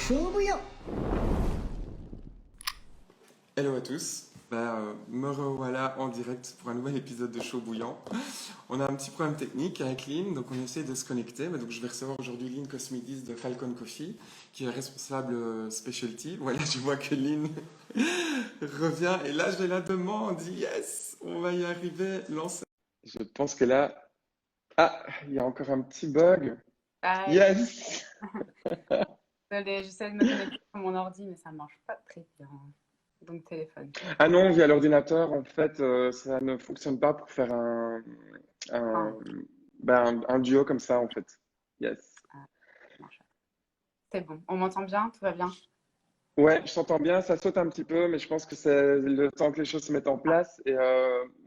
chaud bouillant. Hello à tous, me revoilà en direct pour un nouvel épisode de Chaud Bouillant. On a un petit problème technique avec Lynn, donc on essaie de se connecter. Mais donc je vais recevoir aujourd'hui Lynn Cosmidis de Falcon Coffee, qui est responsable specialty. Voilà, je vois que Lynn revient et là j'ai la demande. Yes, on va y arriver. Lancer. Je pense que là, il y a encore un petit bug. Aïe, Yes. désolée, j'essaie de me connecter sur mon ordi, mais ça marche pas très bien. Donc téléphone. Ah non, via l'ordinateur, en fait, ça ne fonctionne pas pour faire Ah, un, ok. un duo comme ça, en fait. Yes. Ah, ça marche. C'est bon. On m'entend bien? Tout va bien? Ouais, je t'entends bien, ça saute un petit peu, mais je pense que c'est le temps que les choses se mettent en Ah, place. Et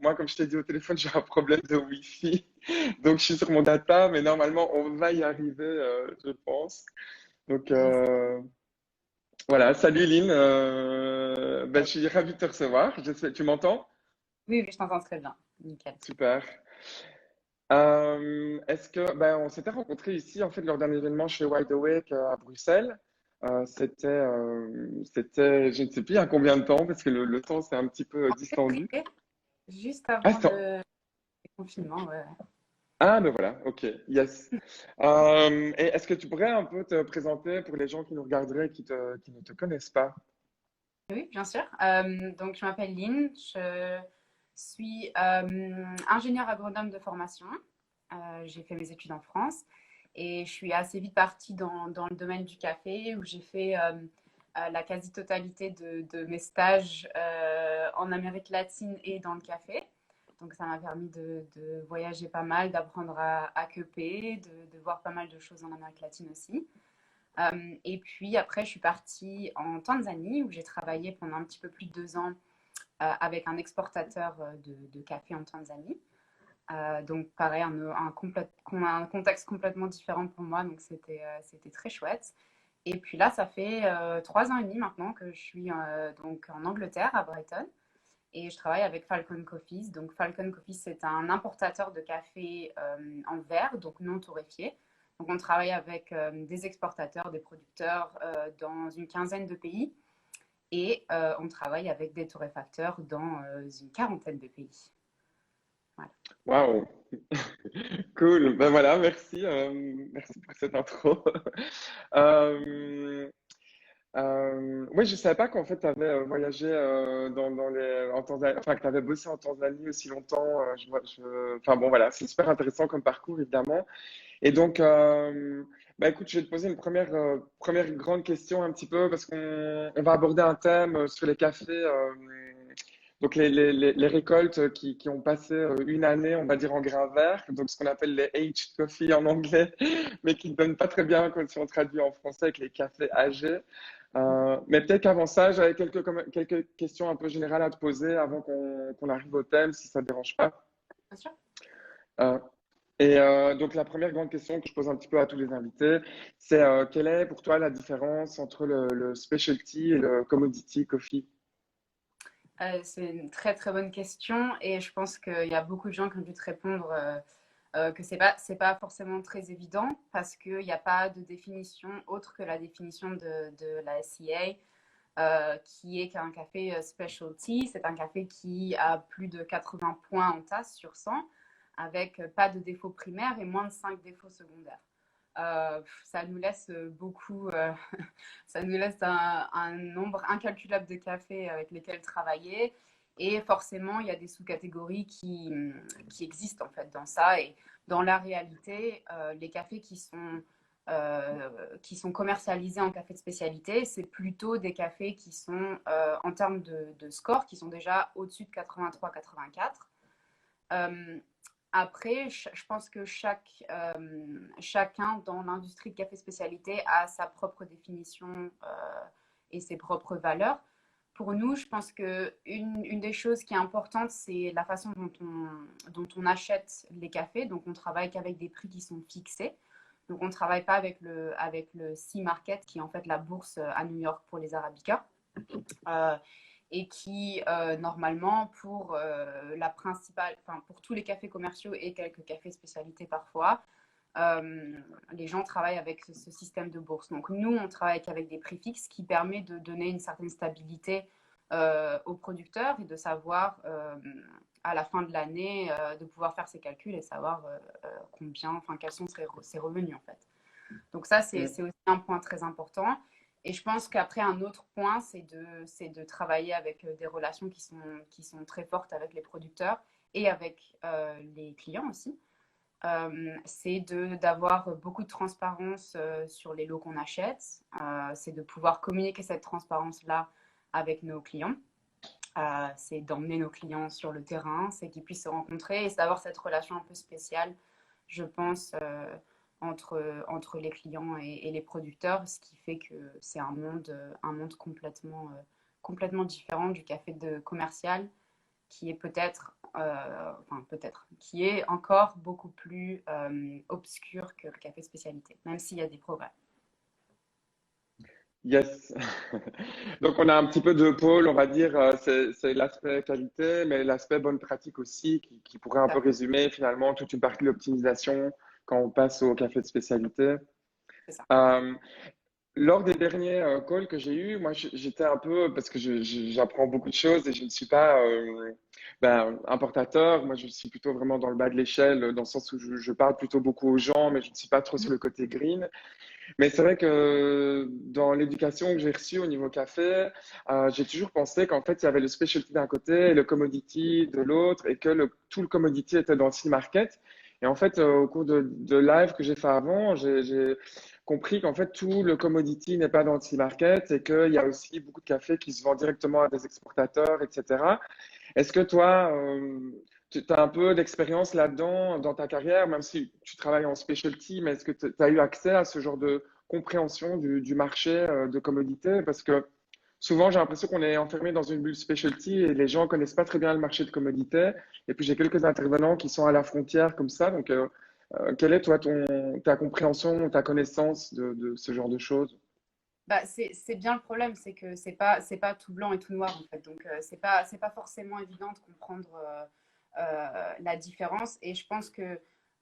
moi, comme je t'ai dit au téléphone, j'ai un problème de Wi-Fi. Donc, je suis sur mon data, mais normalement, on va y arriver, je pense. Donc, yes. voilà. Salut Lynn, je Salut. suis ravi de te recevoir. Tu m'entends? Oui, oui, je t'entends très bien. Nickel. Super. Est-ce que, on s'était rencontrés ici, en fait, lors d'un événement chez Wide Awake à Bruxelles. C'était, je ne sais plus à combien de temps, parce que le temps s'est un petit peu En distendu. février, juste Ah, avant c'était le confinement, ouais. ben voilà, ok, yes. Et est-ce que tu pourrais un peu te présenter pour les gens qui nous regarderaient, qui ne te connaissent pas? Oui, bien sûr. Donc, je m'appelle Lynn. Je suis ingénieure agronome de formation. J'ai fait mes études en France et je suis assez vite partie dans le domaine du café où j'ai fait la quasi-totalité de mes stages en Amérique latine et dans le café. Donc, ça m'a permis de voyager pas mal, d'apprendre à queper, de voir pas mal de choses en Amérique latine aussi. Et puis après, je suis partie en Tanzanie où j'ai travaillé pendant un petit peu plus de 2 ans avec un exportateur de café en Tanzanie. Donc pareil, un contexte complètement différent pour moi, donc c'était très chouette. Et puis là, ça fait 3 ans et demi maintenant que je suis donc en Angleterre, à Brighton, et je travaille avec Falcon Coffees. Donc Falcon Coffees, c'est un importateur de café en verre, donc non torréfié. Donc on travaille avec des exportateurs, des producteurs dans une quinzaine de pays, et on travaille avec des torréfacteurs dans une quarantaine de pays. Voilà. Waouh, cool. Ben voilà, merci, merci pour cette intro. Euh, oui, je savais pas qu'en fait tu avais voyagé en Tanzanie, enfin que tu avais bossé en Tanzanie aussi longtemps. Enfin bon, voilà, c'est super intéressant comme parcours évidemment. Et donc, écoute, je vais te poser une première grande question un petit peu parce qu'on va aborder un thème sur les cafés. Donc les récoltes qui ont passé une année, on va dire en grains verts, donc ce qu'on appelle les aged coffee en anglais, mais qui ne donnent pas très bien quand si on traduit en français avec les cafés âgés. Mais peut-être qu'avant ça, j'avais quelques questions un peu générales à te poser avant qu'on arrive au thème, si ça ne te dérange pas. Bien sûr. Euh, donc la première grande question que je pose un petit peu à tous les invités, c'est quelle est pour toi la différence entre le specialty et le commodity coffee? C'est une très très bonne question et je pense qu'il y a beaucoup de gens qui ont dû te répondre que c'est pas forcément très évident parce qu'il n'y a pas de définition autre que la définition de la SCA qui est qu'un café specialty. C'est un café qui a plus de 80 points en tasse sur 100 avec pas de défauts primaires et moins de 5 défauts secondaires. Ça nous laisse beaucoup, ça nous laisse un nombre incalculable de cafés avec lesquels travailler. Et forcément, il y a des sous-catégories qui existent en fait dans ça. Et dans la réalité, les cafés qui sont commercialisés en café de spécialité, c'est plutôt des cafés qui sont, en termes de score, qui sont déjà au-dessus de 83-84. Euh, Après, je pense que chacun dans l'industrie de café spécialité a sa propre définition et ses propres valeurs. Pour nous, je pense qu'une des choses qui est importante, c'est la façon dont on achète les cafés. Donc, on travaille qu'avec des prix qui sont fixés. Donc, on ne travaille pas avec le C-Market, qui est en fait la bourse à New York pour les Arabicas. Euh, et qui, normalement, pour la principale, enfin, pour tous les cafés commerciaux et quelques cafés spécialités parfois, euh, les gens travaillent avec ce système de bourse. Donc nous, on travaille avec des prix fixes qui permet de donner une certaine stabilité aux producteurs et de savoir à la fin de l'année, de pouvoir faire ses calculs et savoir combien, enfin quels sont ses revenus en fait. Donc ça, Mm. c'est aussi un point très important. Et je pense qu'après, un autre point, c'est de travailler avec des relations qui sont très fortes avec les producteurs et avec les clients aussi. C'est d'avoir beaucoup de transparence sur les lots qu'on achète. C'est de pouvoir communiquer cette transparence-là avec nos clients. C'est d'emmener nos clients sur le terrain, c'est qu'ils puissent se rencontrer et c'est d'avoir cette relation un peu spéciale, je pense, entre les clients et les producteurs, ce qui fait que c'est un monde complètement différent du café de commercial, qui est qui est encore beaucoup plus obscur que le café spécialité, même s'il y a des progrès. Yes. Donc on a un petit peu deux pôles, on va dire, c'est l'aspect qualité, mais l'aspect bonne pratique aussi, qui pourrait un peu résumer finalement toute une partie de l'optimisation quand on passe au café de spécialité. C'est ça. Euh, Lors des derniers calls que j'ai eus, moi j'étais un peu, parce que j'apprends beaucoup de choses et je ne suis pas importateur, moi je suis plutôt vraiment dans le bas de l'échelle, dans le sens où je parle plutôt beaucoup aux gens, mais je ne suis pas trop sur le côté green. Mais c'est vrai que dans l'éducation que j'ai reçue au niveau café, j'ai toujours pensé qu'en fait, il y avait le specialty d'un côté et le commodity de l'autre et que tout le commodity était dans le sea market. Et en fait, au cours de live que j'ai fait avant, j'ai compris qu'en fait, tout le commodity n'est pas dans le sea market et qu'il y a aussi beaucoup de café qui se vend directement à des exportateurs, etc. Est-ce que toi, tu as un peu d'expérience là-dedans dans ta carrière, même si tu travailles en specialty, mais est-ce que tu as eu accès à ce genre de compréhension du marché de commodités? Parce que souvent, j'ai l'impression qu'on est enfermé dans une bulle specialty et les gens connaissent pas très bien le marché de commodités. Et puis, j'ai quelques intervenants qui sont à la frontière comme ça. Donc, quelle est toi ta compréhension, ta connaissance de ce genre de choses? Bah, c'est bien le problème, c'est que c'est pas tout blanc et tout noir en fait. Donc c'est pas forcément évident de comprendre la différence. Et je pense que,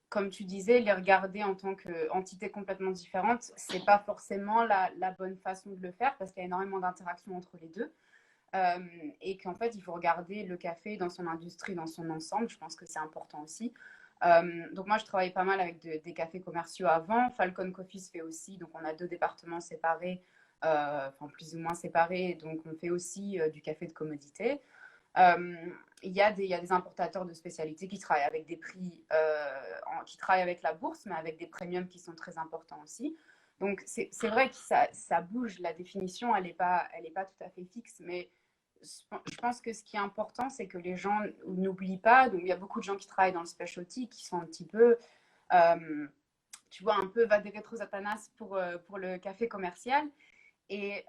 comme tu disais, les regarder en tant qu'entité complètement différente, c'est pas forcément la bonne façon de le faire parce qu'il y a énormément d'interactions entre les deux. Euh, et qu'en fait, il faut regarder le café dans son industrie, dans son ensemble. Je pense que c'est important aussi. Donc moi, je travaillais pas mal avec des cafés commerciaux avant. Falcon Coffee se fait aussi. Donc on a deux départements séparés, enfin plus ou moins séparés. Donc on fait aussi du café de commodité. Euh, il y a des importateurs de spécialités qui travaillent avec des prix, qui travaillent avec la bourse, mais avec des premiums qui sont très importants aussi. Donc c'est vrai que ça bouge. La définition, elle est pas tout à fait fixe, mais je pense que ce qui est important, c'est que les gens n'oublient pas. Donc, il y a beaucoup de gens qui travaillent dans le specialty qui sont un petit peu, euh, tu vois, un peu vadérés satanas pour le café commercial. Et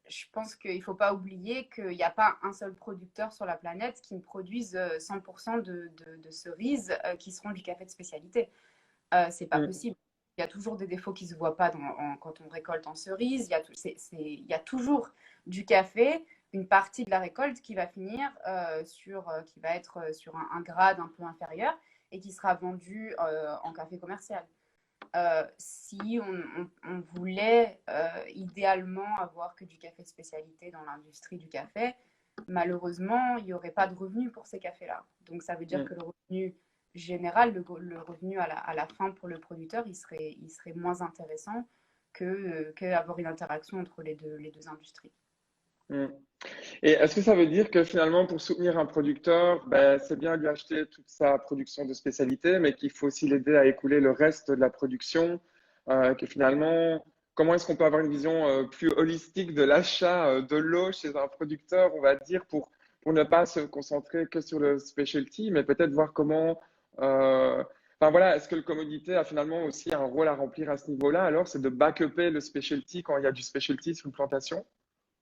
je pense qu'il ne faut pas oublier qu'il n'y a pas un seul producteur sur la planète qui ne produise 100% de cerises qui seront du café de spécialité. C'est pas Mm, possible. Il y a toujours des défauts qui ne se voient pas quand on récolte en cerise. Il y a toujours du café, une partie de la récolte qui va finir qui va être sur un grade un peu inférieur et qui sera vendu en café commercial. Si on voulait idéalement avoir que du café de spécialité dans l'industrie du café, malheureusement, il n'y aurait pas de revenus pour ces cafés-là. Donc ça veut dire mm. que le revenu général, le revenu à la fin pour le producteur, il serait moins intéressant que avoir une interaction entre les deux industries. Mm. Et est-ce que ça veut dire que finalement, pour soutenir un producteur, ben, c'est bien de lui acheter toute sa production de spécialité, mais qu'il faut aussi l'aider à écouler le reste de la production, que finalement, comment est-ce qu'on peut avoir une vision plus holistique de l'achat de l'eau chez un producteur, on va dire, pour ne pas se concentrer que sur le specialty, mais peut-être voir comment, euh, enfin voilà, est-ce que le commodité a finalement aussi un rôle à remplir à ce niveau-là? Alors, c'est de back-upper le specialty quand il y a du specialty sur une plantation?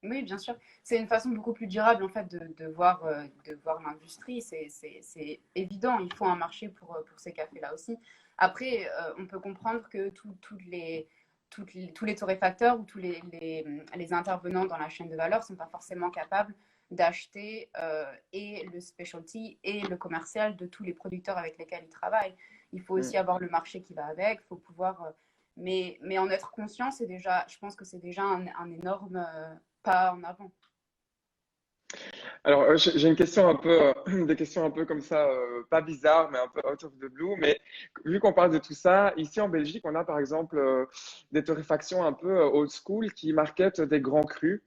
Oui, bien sûr. C'est une façon beaucoup plus durable en fait de voir l'industrie. C'est évident, il faut un marché pour ces cafés-là aussi. Après, on peut comprendre que tous les torréfacteurs ou les intervenants dans la chaîne de valeur ne sont pas forcément capables d'acheter et le specialty et le commercial de tous les producteurs avec lesquels ils travaillent. il faut Mm. aussi avoir le marché qui va avec, il faut pouvoir. Mais en être conscient, c'est déjà, je pense que c'est déjà un énorme pas en avant. Alors, j'ai une question un peu, des questions un peu comme ça, pas bizarres, mais un peu out of the blue. Mais vu qu'on parle de tout ça, ici en Belgique, on a par exemple des torréfactions un peu old school qui marketent des grands crus.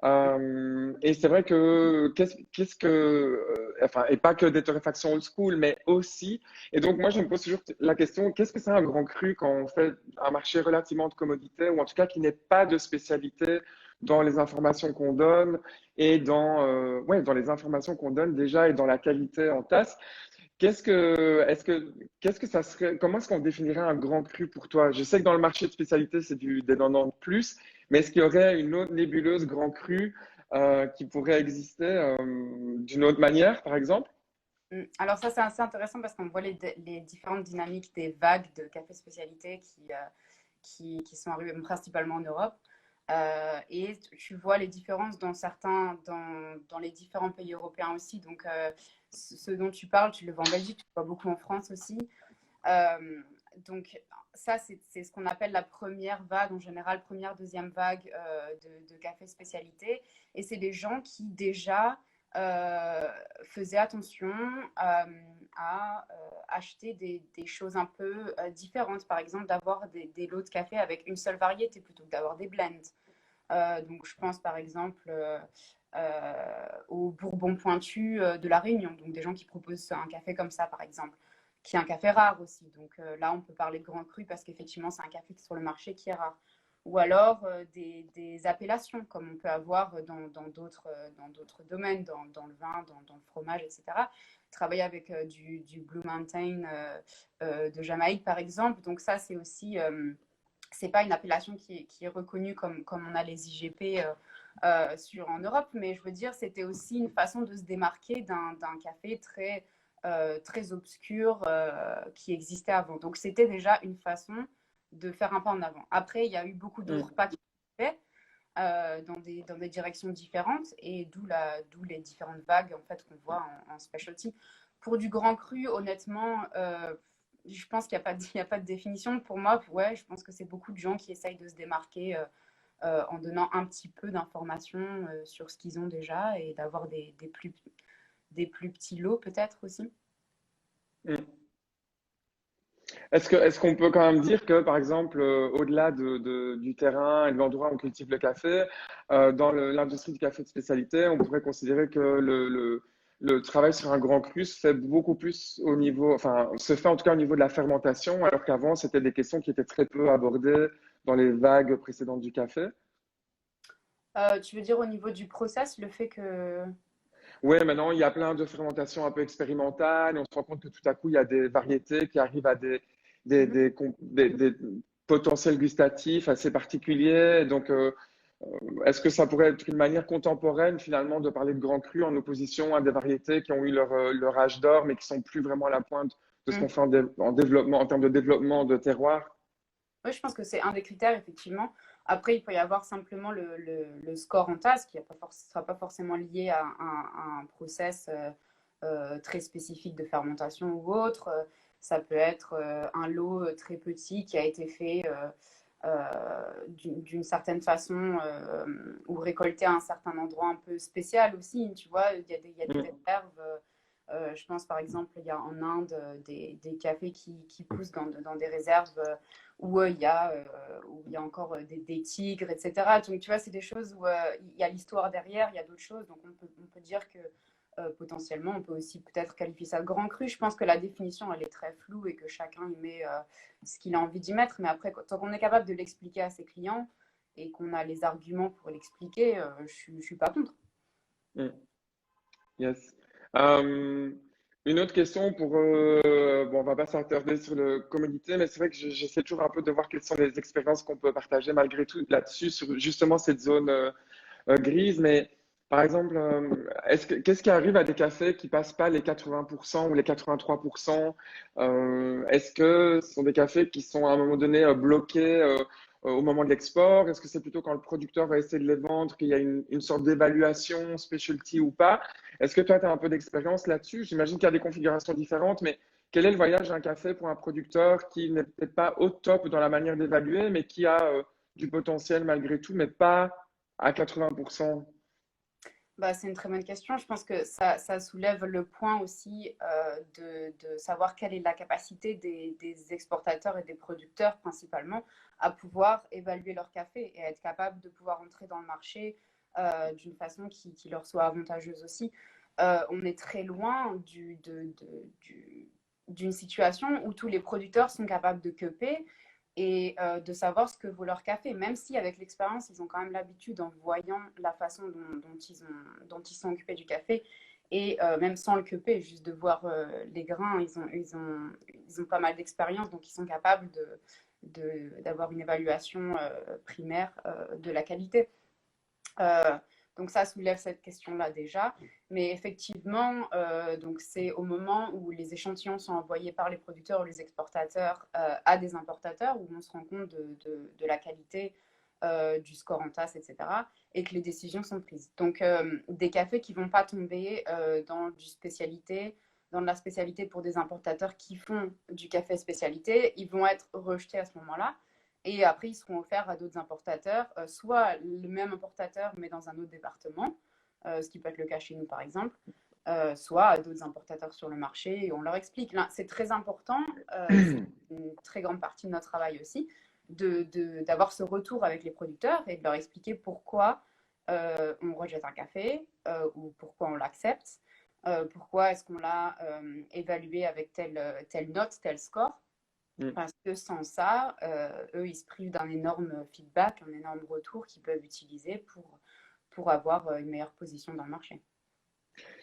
Et c'est vrai que qu'est-ce que, enfin, et pas que des torréfactions old school, mais aussi. Et donc moi, je me pose toujours la question, qu'est-ce que c'est un grand cru quand on fait un marché relativement de commodité, ou en tout cas qui n'est pas de spécialité dans les informations qu'on donne et ouais, dans les informations qu'on donne déjà et dans la qualité en tasse. Qu'est-ce que ça serait, comment est-ce qu'on définirait un grand cru pour toi? Je sais que dans le marché de spécialité, c'est des 90 plus, mais est-ce qu'il y aurait une autre nébuleuse grand cru qui pourrait exister d'une autre manière, par exemple? Alors ça, c'est assez intéressant parce qu'on voit les différentes dynamiques des vagues de café spécialité qui sont arrivées principalement en Europe. Et tu vois les différences dans les différents pays européens aussi. Donc, ce dont tu parles, tu le vois en Belgique, tu le vois beaucoup en France aussi. Euh, donc, ça, c'est ce qu'on appelle la première vague, en général, première, deuxième vague de café spécialité. Et c'est des gens qui déjà faisaient attention à acheter des choses un peu différentes. Par exemple, d'avoir des lots de café avec une seule variété plutôt que d'avoir des blends. Donc, je pense par exemple au Bourbon pointu de La Réunion, donc des gens qui proposent un café comme ça, par exemple, qui est un café rare aussi. Donc là, on peut parler de grand cru parce qu'effectivement, c'est un café qui est sur le marché qui est rare. Ou alors des appellations, comme on peut avoir dans d'autres domaines, dans le vin, dans le fromage, etc. Travailler avec du Blue Mountain de Jamaïque, par exemple. Donc ça, c'est aussi c'est pas une appellation qui est reconnue comme on a les IGP en Europe, mais je veux dire, c'était aussi une façon de se démarquer d'un café très obscur qui existait avant. Donc, c'était déjà une façon de faire un pas en avant. Après, il y a eu beaucoup Mm. d'autres pas qui ont été faits dans des directions différentes, et d'où les différentes vagues en fait, qu'on voit en specialty. Pour du grand cru, honnêtement, je pense qu'il n'y a, il y a pas de définition. Pour moi, ouais, je pense que c'est beaucoup de gens qui essayent de se démarquer en donnant un petit peu d'informations sur ce qu'ils ont déjà et d'avoir des plus petits lots peut-être aussi. Mm. Est-ce qu'on peut quand même dire que, par exemple, au-delà du terrain et de l'endroit où on cultive le café, dans l'industrie du café de spécialité, on pourrait considérer que le travail sur un grand cru se fait beaucoup plus au niveau, enfin, se fait en tout cas au niveau de la fermentation, alors qu'avant, c'était des questions qui étaient très peu abordées dans les vagues précédentes du café. Tu veux dire au niveau du process, le fait que... Oui, maintenant, il y a plein de fermentations un peu expérimentales. Et on se rend compte que tout à coup, il y a des variétés qui arrivent à Mhm. des potentiels gustatifs assez particuliers. Donc, est-ce que ça pourrait être une manière contemporaine, finalement, de parler de grands crus en opposition à des variétés qui ont eu leur âge d'or, mais qui sont plus vraiment à la pointe de ce qu'on Mhm. fait en développement, en termes de développement de terroir? Oui, je pense que c'est un des critères, effectivement. Après, il peut y avoir simplement le score en tasse, qui ne sera pas forcément lié à un process très spécifique de fermentation ou autre. Ça peut être un lot très petit qui a été fait d'une certaine façon ou récolté à un certain endroit un peu spécial aussi. Tu vois, il y a des Mm. réserves. Je pense par exemple, il y a en Inde des cafés qui poussent dans des réserves où il y a encore des tigres, etc. Donc tu vois, c'est des choses où il y a l'histoire derrière, il y a d'autres choses. Donc on peut dire que potentiellement, on peut aussi peut-être qualifier ça de grand cru. Je pense que la définition, elle est très floue et que chacun y met ce qu'il a envie d'y mettre. Mais après, tant qu'on est capable de l'expliquer à ses clients et qu'on a les arguments pour l'expliquer, je suis pas contre. Mm. Yes. Euh, une autre question pour, bon, on va pas s'attarder sur le commodité, mais c'est vrai que j'essaie toujours un peu de voir quelles sont les expériences qu'on peut partager malgré tout là-dessus, sur justement cette zone grise. Mais par exemple, qu'est-ce qui arrive à des cafés qui passent pas les 80% ou les 83%? Est-ce que ce sont des cafés qui sont à un moment donné bloqués au moment de l'export? Est-ce que c'est plutôt quand le producteur va essayer de les vendre qu'il y a une sorte d'évaluation specialty ou pas? Est-ce que toi, tu as un peu d'expérience là-dessus? J'imagine qu'il y a des configurations différentes, mais quel est le voyage d'un café pour un producteur qui n'est peut-être pas au top dans la manière d'évaluer, mais qui a du potentiel malgré tout, mais pas à 80%? Bah, c'est une très bonne question. Je pense que ça soulève le point aussi de savoir quelle est la capacité des exportateurs et des producteurs principalement à pouvoir évaluer leur café et à être capable de pouvoir entrer dans le marché d'une façon qui leur soit avantageuse aussi. On est très loin d'une situation où tous les producteurs sont capables de cuper et de savoir ce que vaut leur café, même si avec l'expérience, ils ont quand même l'habitude en voyant la façon dont ils sont occupés du café, et même sans le cuper, juste de voir les grains, ils ont pas mal d'expérience, donc ils sont capables d'avoir une évaluation primaire de la qualité. Euh, donc ça soulève cette question-là déjà. Mais effectivement, donc c'est au moment où les échantillons sont envoyés par les producteurs ou les exportateurs à des importateurs, où on se rend compte de la qualité du score en tasse, etc. Et que les décisions sont prises. Donc des cafés qui ne vont pas tomber dans de la spécialité pour des importateurs qui font du café spécialité, ils vont être rejetés à ce moment-là. Et après, ils seront offerts à d'autres importateurs, soit le même importateur, mais dans un autre département, ce qui peut être le cas chez nous, par exemple, soit à d'autres importateurs sur le marché, et on leur explique. Là, c'est très important, c'est une très grande partie de notre travail aussi, d'avoir ce retour avec les producteurs et de leur expliquer pourquoi on rejette un café ou pourquoi on l'accepte, pourquoi est-ce qu'on l'a évalué avec telle note, tel score. Mm. Parce que sans ça, eux, ils se privent d'un énorme feedback, un énorme retour qu'ils peuvent utiliser pour avoir une meilleure position dans le marché.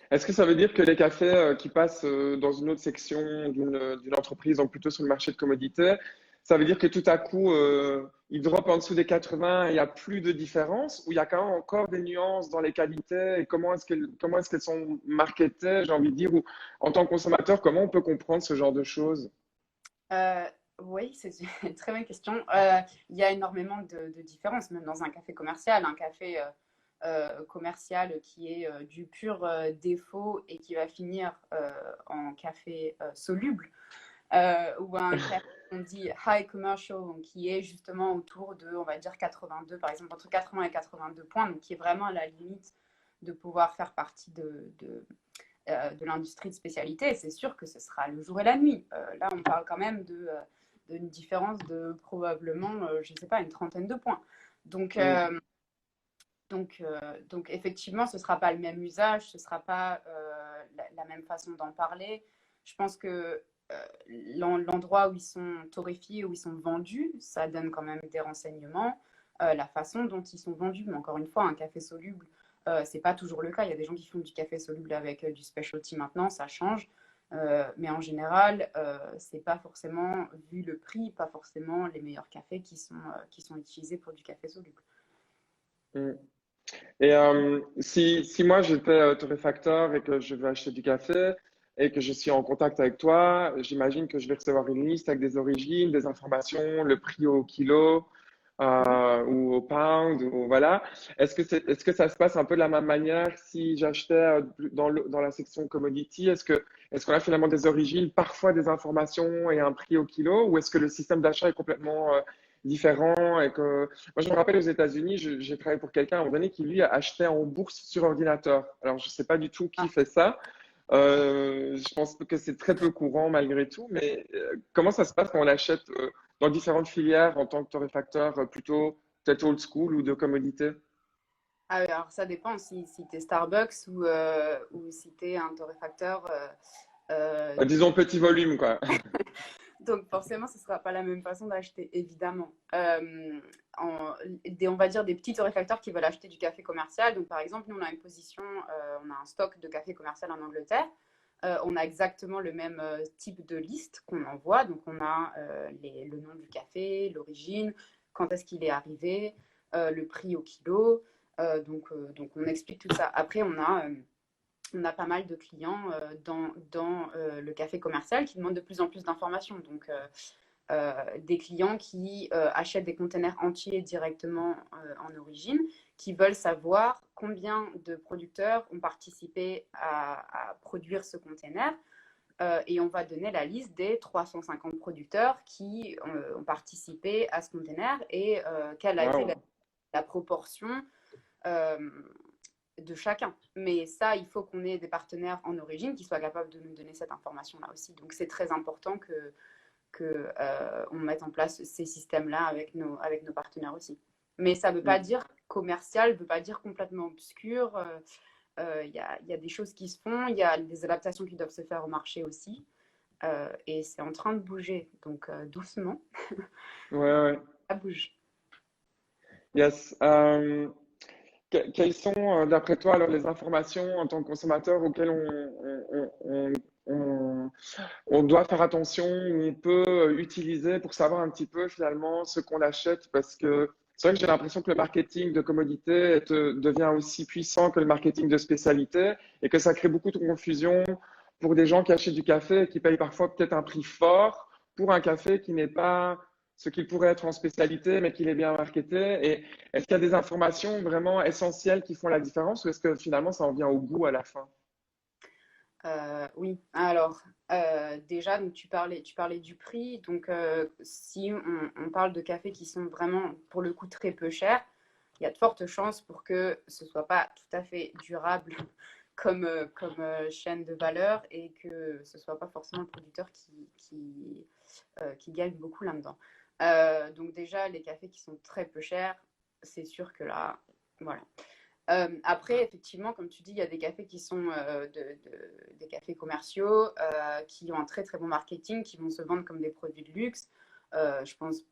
Est-ce que ça veut dire que les cafés qui passent dans une autre section d'une entreprise, donc plutôt sur le marché de commodité, ça veut dire que tout à coup, ils droppent en dessous des 80 et il n'y a plus de différence, ou il y a quand même encore des nuances dans les qualités et comment est-ce qu'elles sont marketées, j'ai envie de dire, ou en tant que consommateur, comment on peut comprendre ce genre de choses? Euh, oui, c'est une très bonne question. Il y a énormément de différences, même dans un café commercial. Un café commercial qui est du pur défaut et qui va finir en café soluble, ou un café qu'on dit high commercial, donc qui est justement autour de, on va dire, 82, par exemple, entre 80 et 82 points, donc qui est vraiment à la limite de pouvoir faire partie de l'industrie de spécialité. C'est sûr que ce sera le jour et la nuit. Là, on parle quand même d'une différence de probablement, je ne sais pas, une trentaine de points. Donc, Mm. effectivement, ce ne sera pas le même usage, ce ne sera pas la même façon d'en parler. Je pense que l'endroit où ils sont torréfiés, où ils sont vendus, ça donne quand même des renseignements. La façon dont ils sont vendus, mais encore une fois, un café soluble, c'est pas toujours le cas. Il y a des gens qui font du café soluble avec du specialty maintenant, ça change. Mais en général, c'est pas forcément, vu le prix, pas forcément les meilleurs cafés qui sont utilisés pour du café soluble. Mm. Et si moi j'étais torréfacteur et que je veux acheter du café et que je suis en contact avec toi, j'imagine que je vais recevoir une liste avec des origines, des informations, le prix au kilo ou au pound, ou voilà. Est-ce que ça se passe un peu de la même manière si j'achetais dans la section commodity? Est-ce qu'on a finalement des origines, parfois des informations et un prix au kilo, ou est-ce que le système d'achat est complètement différent et que moi, je me rappelle aux États-Unis, j'ai travaillé pour quelqu'un à un moment donné qui, lui, achetait en bourse sur ordinateur. Alors, je ne sais pas du tout qui Ah. fait ça. Je pense que c'est très peu courant malgré tout, mais comment ça se passe quand on achète dans différentes filières en tant que torréfacteur, plutôt peut-être old school ou de commodité? Ah, alors ça dépend si tu es Starbucks ou si tu es un torréfacteur. Disons petit volume, quoi. Donc forcément, ce ne sera pas la même façon d'acheter, évidemment. On va dire des petits torréfacteurs qui veulent acheter du café commercial. Donc par exemple, nous, on a une position, on a un stock de café commercial en Angleterre. On a exactement le même type de liste qu'on envoie. Donc on a le nom du café, l'origine, quand est-ce qu'il est arrivé, le prix au kilo. Donc on explique tout ça. Après, on a pas mal de clients dans le café commercial qui demandent de plus en plus d'informations. Donc, des clients qui achètent des containers entiers directement en origine, qui veulent savoir combien de producteurs ont participé à produire ce container, et on va donner la liste des 350 producteurs qui ont participé à ce container et quelle a été Wow. la proportion euh, de chacun. Mais ça, il faut qu'on ait des partenaires en origine qui soient capables de nous donner cette information-là aussi. Donc c'est très important que on mette en place ces systèmes-là avec nos partenaires aussi. Mais ça ne veut pas Mm. dire commercial, ne veut pas dire complètement obscur. Y a des choses qui se font, il y a des adaptations qui doivent se faire au marché aussi. Et c'est en train de bouger. Donc doucement, Ouais, ouais. ça bouge. Yes. Quelles sont, d'après toi, alors les informations en tant que consommateur auxquelles on doit faire attention, ou on peut utiliser pour savoir un petit peu finalement ce qu'on achète? Parce que c'est vrai que j'ai l'impression que le marketing de commodité devient aussi puissant que le marketing de spécialité et que ça crée beaucoup de confusion pour des gens qui achètent du café et qui payent parfois peut-être un prix fort pour un café qui n'est pas ce qu'il pourrait être en spécialité, mais qu'il est bien marketé. Et est-ce qu'il y a des informations vraiment essentielles qui font la différence ou est-ce que finalement ça en vient au goût à la fin? Oui, alors déjà, donc tu parlais du prix. Donc si on parle de cafés qui sont vraiment pour le coup très peu chers, il y a de fortes chances pour que ce soit pas tout à fait durable comme chaîne de valeur et que ce soit pas forcément le producteur qui gagne beaucoup là-dedans. Donc déjà, les cafés qui sont très peu chers, c'est sûr que là, voilà. Après, effectivement, comme tu dis, il y a des cafés qui sont des cafés commerciaux qui ont un très très bon marketing, qui vont se vendre comme des produits de luxe. Je pense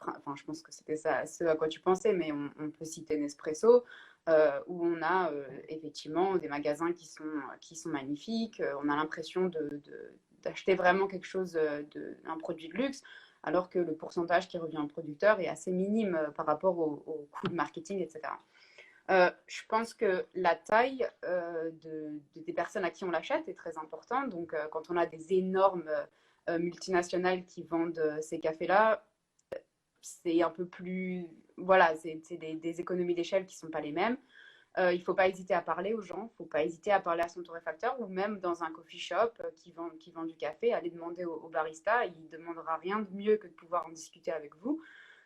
que c'était ça, ce à quoi tu pensais, mais on peut citer Nespresso, où on a effectivement des magasins qui sont magnifiques. On a l'impression d'acheter vraiment quelque chose, un produit de luxe, alors que le pourcentage qui revient au producteur est assez minime par rapport au coût de marketing, etc. Je pense que la taille des personnes à qui on l'achète est très importante. Donc, quand on a des énormes multinationales qui vendent ces cafés-là, c'est un peu plus. Voilà, c'est des économies d'échelle qui ne sont pas les mêmes. Il ne faut pas hésiter à parler aux gens, il ne faut pas hésiter à parler à son torréfacteur ou même dans un coffee shop qui vend du café, aller demander au barista. Il ne demandera rien de mieux que de pouvoir en discuter avec vous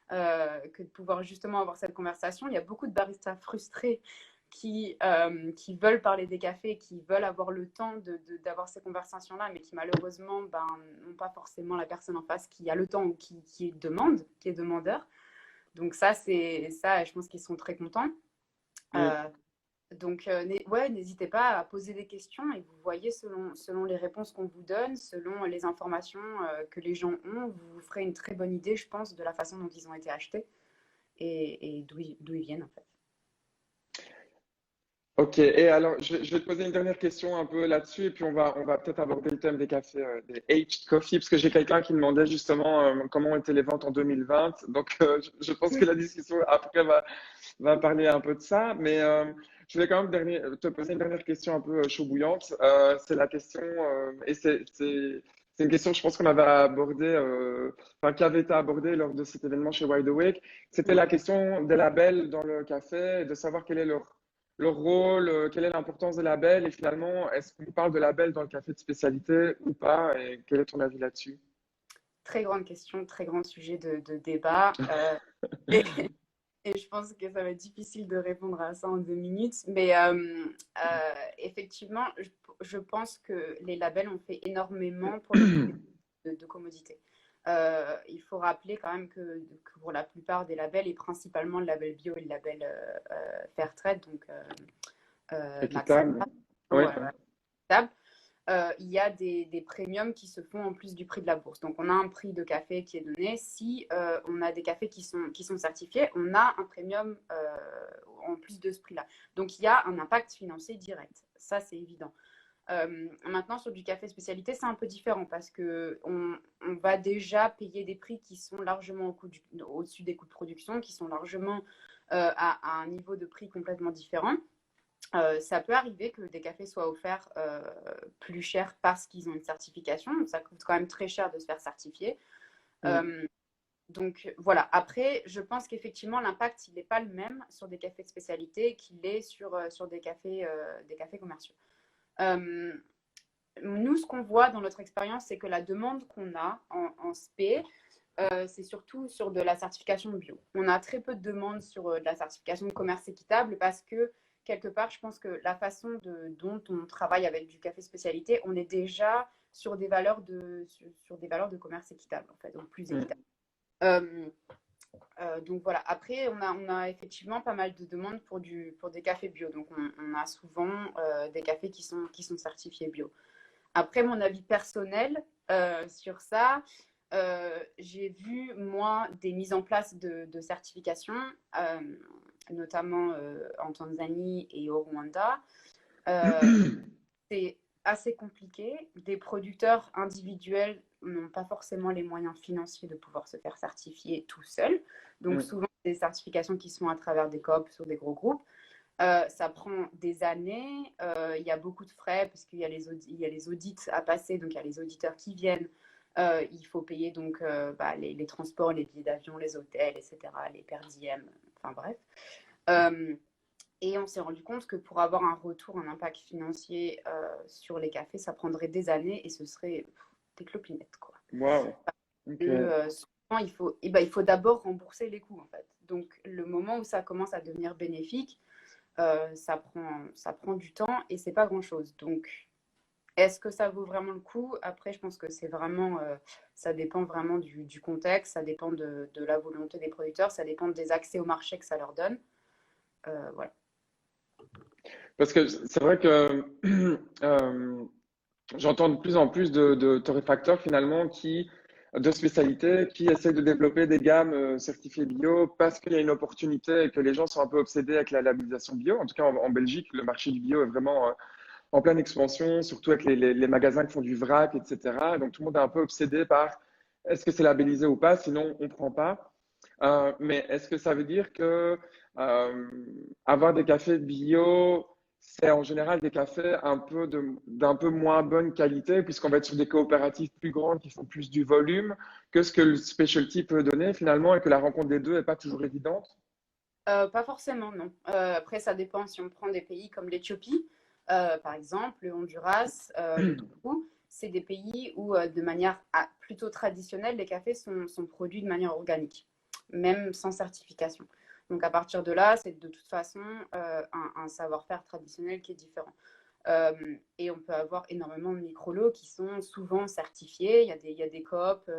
que de pouvoir justement avoir cette conversation. Il y a beaucoup de baristas frustrés qui veulent parler des cafés, qui veulent avoir le temps d'avoir ces conversations-là, mais qui malheureusement n'ont pas forcément la personne en face qui a le temps ou qui demande, qui est demandeur. Donc ça, je pense qu'ils sont très contents. Mm. Euh, donc, ouais, n'hésitez pas à poser des questions et vous voyez, selon les réponses qu'on vous donne, selon les informations que les gens ont, vous vous ferez une très bonne idée, je pense, de la façon dont ils ont été achetés et d'où ils viennent, en fait. Ok, et alors je vais te poser une dernière question un peu là-dessus, et puis on va peut-être aborder le thème des cafés, des aged coffee, parce que j'ai quelqu'un qui demandait justement comment étaient les ventes en 2020. Donc je pense que la discussion après va parler un peu de ça, mais je voulais quand même te poser une dernière question un peu chaud bouillante. C'est la question, et c'est une question, je pense qu'on avait abordé, enfin qui avait été abordée lors de cet événement chez Wide Awake. C'était la question des labels dans le café, et de savoir quel est leur rôle, quelle est l'importance des labels, et finalement, est-ce qu'on parle de labels dans le café de spécialité ou pas, et quel est ton avis là-dessus? Très grande question, très grand sujet de débat. Et, et je pense que ça va être difficile de répondre à ça en 2 minutes. Mais effectivement, je pense que les labels ont fait énormément pour le coup de commodité. Il faut rappeler quand même que pour la plupart des labels, et principalement le label bio et le label Fairtrade, donc Max Équitable? Oui. Havre, il y a des premiums qui se font en plus du prix de la bourse. Donc, on a un prix de café qui est donné. Si on a des cafés qui sont certifiés, on a un premium en plus de ce prix-là. Donc, il y a un impact financier direct. Ça, c'est évident. Maintenant, sur du café spécialité, c'est un peu différent parce qu'on va déjà payer des prix qui sont largement au-dessus des coûts de production, qui sont largement à un niveau de prix complètement différent. Ça peut arriver que des cafés soient offerts plus chers parce qu'ils ont une certification. Donc, ça coûte quand même très cher de se faire certifier. Mm. Euh, donc voilà. Après, je pense qu'effectivement, l'impact, il n'est pas le même sur des cafés de spécialité qu'il est sur des cafés commerciaux. Euh, Nous, ce qu'on voit dans notre expérience, c'est que la demande qu'on a en SP, c'est surtout sur de la certification bio. On a très peu de demandes sur de la certification de commerce équitable parce que, quelque part, je pense que la façon dont on travaille avec du café spécialité, on est déjà sur des valeurs sur des valeurs de commerce équitable, en fait, donc plus Mm. équitable. Donc voilà, après, on a effectivement pas mal de demandes pour des cafés bio. Donc on a souvent des cafés qui sont certifiés bio. Après, mon avis personnel sur ça, j'ai vu, moi, des mises en place de certification, notamment en Tanzanie et au Rwanda. Euh, c'est assez compliqué. Des producteurs individuels n'ont pas forcément les moyens financiers de pouvoir se faire certifier tout seuls. Donc Mm. souvent, des certifications qui sont à travers des coop sur des gros groupes. Ça prend des années, il y a beaucoup de frais parce qu'il y a il y a les audits à passer, donc il y a les auditeurs qui viennent. Il faut payer donc les transports, les billets d'avion, les hôtels, etc., les per diem, enfin bref. Euh, et on s'est rendu compte que pour avoir un retour, un impact financier sur les cafés, ça prendrait des années et ce serait des clopinettes, quoi. Wow. Ok. Souvent, il faut d'abord rembourser les coûts, en fait. Donc, le moment où ça commence à devenir bénéfique, ça prend du temps et c'est pas grand-chose. Donc, est-ce que ça vaut vraiment le coup? Après, je pense que c'est vraiment, ça dépend vraiment du contexte, ça dépend de la volonté des producteurs, ça dépend des accès au marché que ça leur donne. Voilà. Parce que c'est vrai que euh, j'entends de plus en plus de torréfacteurs finalement de spécialité qui essaient de développer des gammes certifiées bio parce qu'il y a une opportunité et que les gens sont un peu obsédés avec la labellisation bio. En tout cas, en Belgique, le marché du bio est vraiment en pleine expansion, surtout avec les magasins qui font du vrac, etc. Donc tout le monde est un peu obsédé par est-ce que c'est labellisé ou pas, sinon on ne prend pas. Mais est-ce que ça veut dire que euh, avoir des cafés bio, c'est en général des cafés d'un peu moins bonne qualité, puisqu'on va être sur des coopératives plus grandes qui font plus du volume que ce que le specialty peut donner finalement et que la rencontre des deux n'est pas toujours évidente? Pas forcément, non. Après, ça dépend si on prend des pays comme l'Éthiopie, par exemple, le Honduras, le Togo. C'est des pays où, de manière plutôt traditionnelle, les cafés sont produits de manière organique, même sans certification. Donc, à partir de là, c'est de toute façon un savoir-faire traditionnel qui est différent. Et on peut avoir énormément de micro-lots qui sont souvent certifiés. Il y a des coops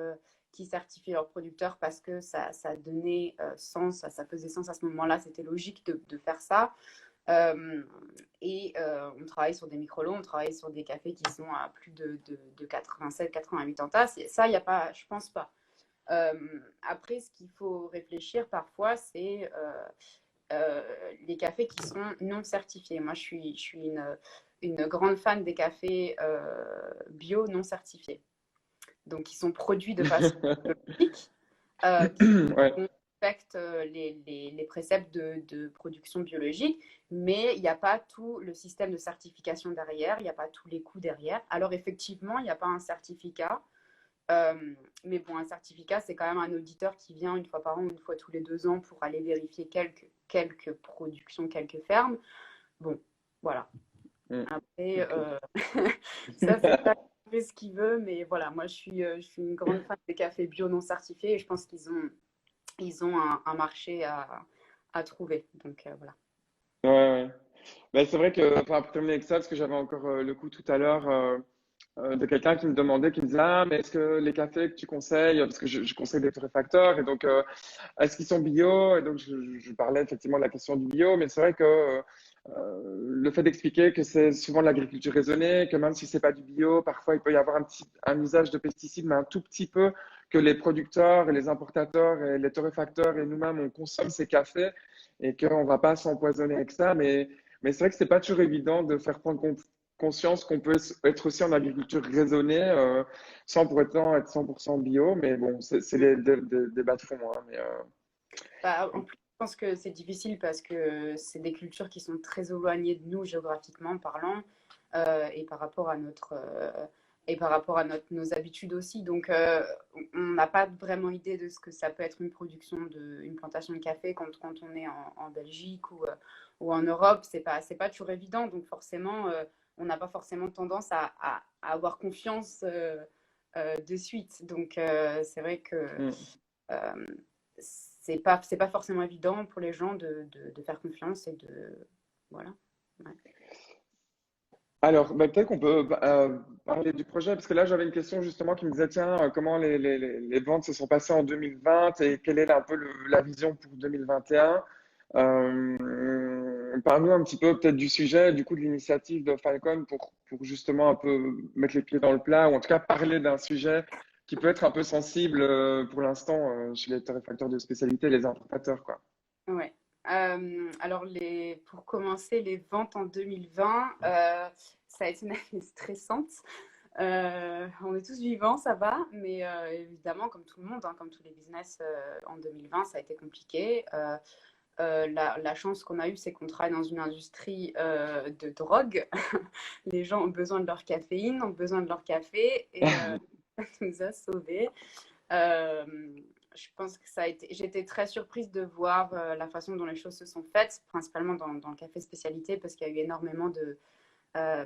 qui certifient leurs producteurs parce que ça donnait sens, ça faisait sens à ce moment-là, c'était logique de faire ça. On travaille sur des micro-lots, on travaille sur des cafés qui sont à plus de 87, 88 en tasse. Et ça, il n'y a pas, je pense pas. Euh, Après, ce qu'il faut réfléchir parfois, c'est les cafés qui sont non certifiés. Moi, je suis une grande fan des cafés bio non certifiés. Donc, qui sont produits de façon biologique, qui Ouais. respectent les préceptes de production biologique, mais il n'y a pas tout le système de certification derrière, il n'y a pas tous les coûts derrière. Alors, effectivement, il n'y a pas un certificat. Mais bon, un certificat, c'est quand même un auditeur qui vient une fois par an, une fois tous les 2 ans pour aller vérifier quelques productions, quelques fermes. Bon, voilà. Mm. Après, Ok. ça fait pas ce qu'il veut, mais voilà, moi je suis une grande fan des cafés bio non certifiés et je pense ils ont un marché à trouver. Donc voilà. Ouais, ouais. Ben, c'est vrai que, enfin, pour terminer avec ça, parce que j'avais encore le coup tout à l'heure de quelqu'un qui me demandait, qui me disait, ah, mais est-ce que les cafés que tu conseilles, parce que je conseille des torréfacteurs, et donc, est-ce qu'ils sont bio? Et donc, je parlais effectivement de la question du bio, mais c'est vrai que le fait d'expliquer que c'est souvent de l'agriculture raisonnée, que même si c'est pas du bio, parfois il peut y avoir un usage de pesticides, mais un tout petit peu, que les producteurs et les importateurs et les torréfacteurs et nous-mêmes, on consomme ces cafés et qu'on va pas s'empoisonner avec ça, mais c'est vrai que c'est pas toujours évident de faire prendre conscience qu'on peut être aussi en agriculture raisonnée, sans pour autant être 100% bio, mais bon, c'est des débats de fond, hein, mais, Bah, en plus, je pense que c'est difficile parce que c'est des cultures qui sont très éloignées de nous géographiquement parlant et par rapport à nos habitudes aussi. Donc, on n'a pas vraiment idée de ce que ça peut être une une plantation de café quand on est en Belgique ou en Europe. C'est pas toujours évident. Donc, forcément, on n'a pas forcément tendance à avoir confiance de suite. Donc, c'est vrai que Mm. euh, c'est pas forcément évident pour les gens de faire confiance et de. Voilà. Ouais. Alors, peut-être qu'on peut parler du projet, parce que là, j'avais une question justement qui me disait, tiens, comment les ventes se sont passées en 2020 et quelle est un peu la vision pour 2021? Parle-nous un petit peu peut-être du sujet, du coup, de l'initiative de Falcon pour justement un peu mettre les pieds dans le plat, ou en tout cas parler d'un sujet qui peut être un peu sensible pour l'instant chez les torréfacteurs de spécialité et les importateurs, quoi. Ouais. Alors, pour commencer, les ventes en 2020, ça a été une année stressante. On est tous vivants, ça va, mais évidemment, comme tout le monde, hein, comme tous les business en 2020, ça a été compliqué. La chance qu'on a eue, c'est qu'on travaille dans une industrie de drogue. Les gens ont besoin de leur caféine, ont besoin de leur café, et ça nous a sauvés. Euh, je pense que ça a été. J'étais très surprise de voir la façon dont les choses se sont faites, principalement dans le café spécialité, parce qu'il y a eu énormément euh,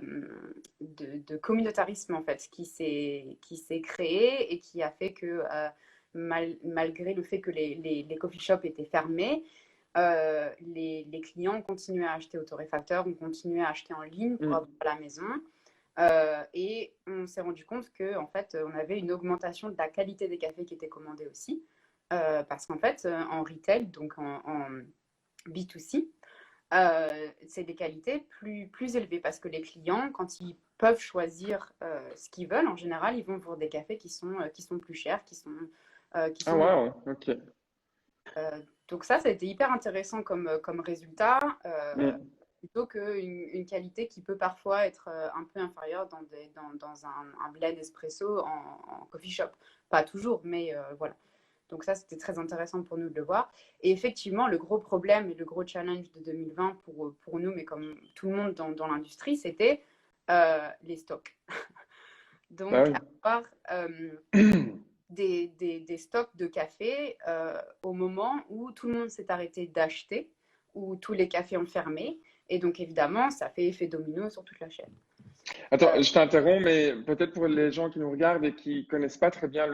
de communautarisme en fait qui s'est créé et qui a fait que malgré le fait que les coffee shops étaient fermés, les clients ont continué à acheter au torréfacteur, ont continué à acheter en ligne pour avoir Mm. à la maison. Et on s'est rendu compte que en fait, on avait une augmentation de la qualité des cafés qui étaient commandés aussi. Parce qu'en fait, en retail, donc en B2C, c'est des qualités plus élevées parce que les clients, quand ils peuvent choisir ce qu'ils veulent, en général, ils vont pour des cafés qui sont plus chers, qui Ah, sont de. waouh, ok. Donc ça a été hyper intéressant comme résultat, Mm. plutôt qu'une qualité qui peut parfois être un peu inférieure dans un blend espresso en coffee shop. Pas toujours, mais voilà. Donc ça, c'était très intéressant pour nous de le voir. Et effectivement, le gros problème et le gros challenge de 2020 pour nous, mais comme tout le monde dans l'industrie, c'était les stocks. Bah Donc, oui. avoir des stocks de café au moment où tout le monde s'est arrêté d'acheter, où tous les cafés ont fermé. Et donc, évidemment, ça fait effet domino sur toute la chaîne. Attends, Euh, je t'interromps, mais peut-être pour les gens qui nous regardent et qui connaissent pas très bien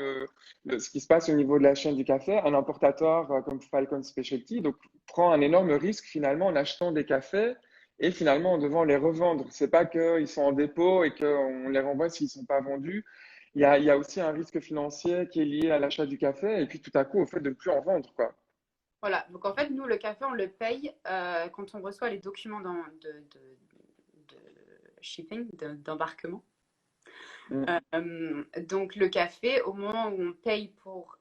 ce qui se passe au niveau de la chaîne du café, un importateur comme Falcon Specialty donc, prend un énorme risque finalement en achetant des cafés et finalement en devant les revendre. C'est pas qu'ils sont en dépôt et qu'on les renvoie s'ils sont pas vendus. Il y a aussi un risque financier qui est lié à l'achat du café et puis tout à coup au fait de ne plus en vendre, quoi. voilà. Donc, en fait, nous, le café, on le paye quand on reçoit les documents de shipping, d'embarquement. Mm, Donc le café, au moment où on paye pour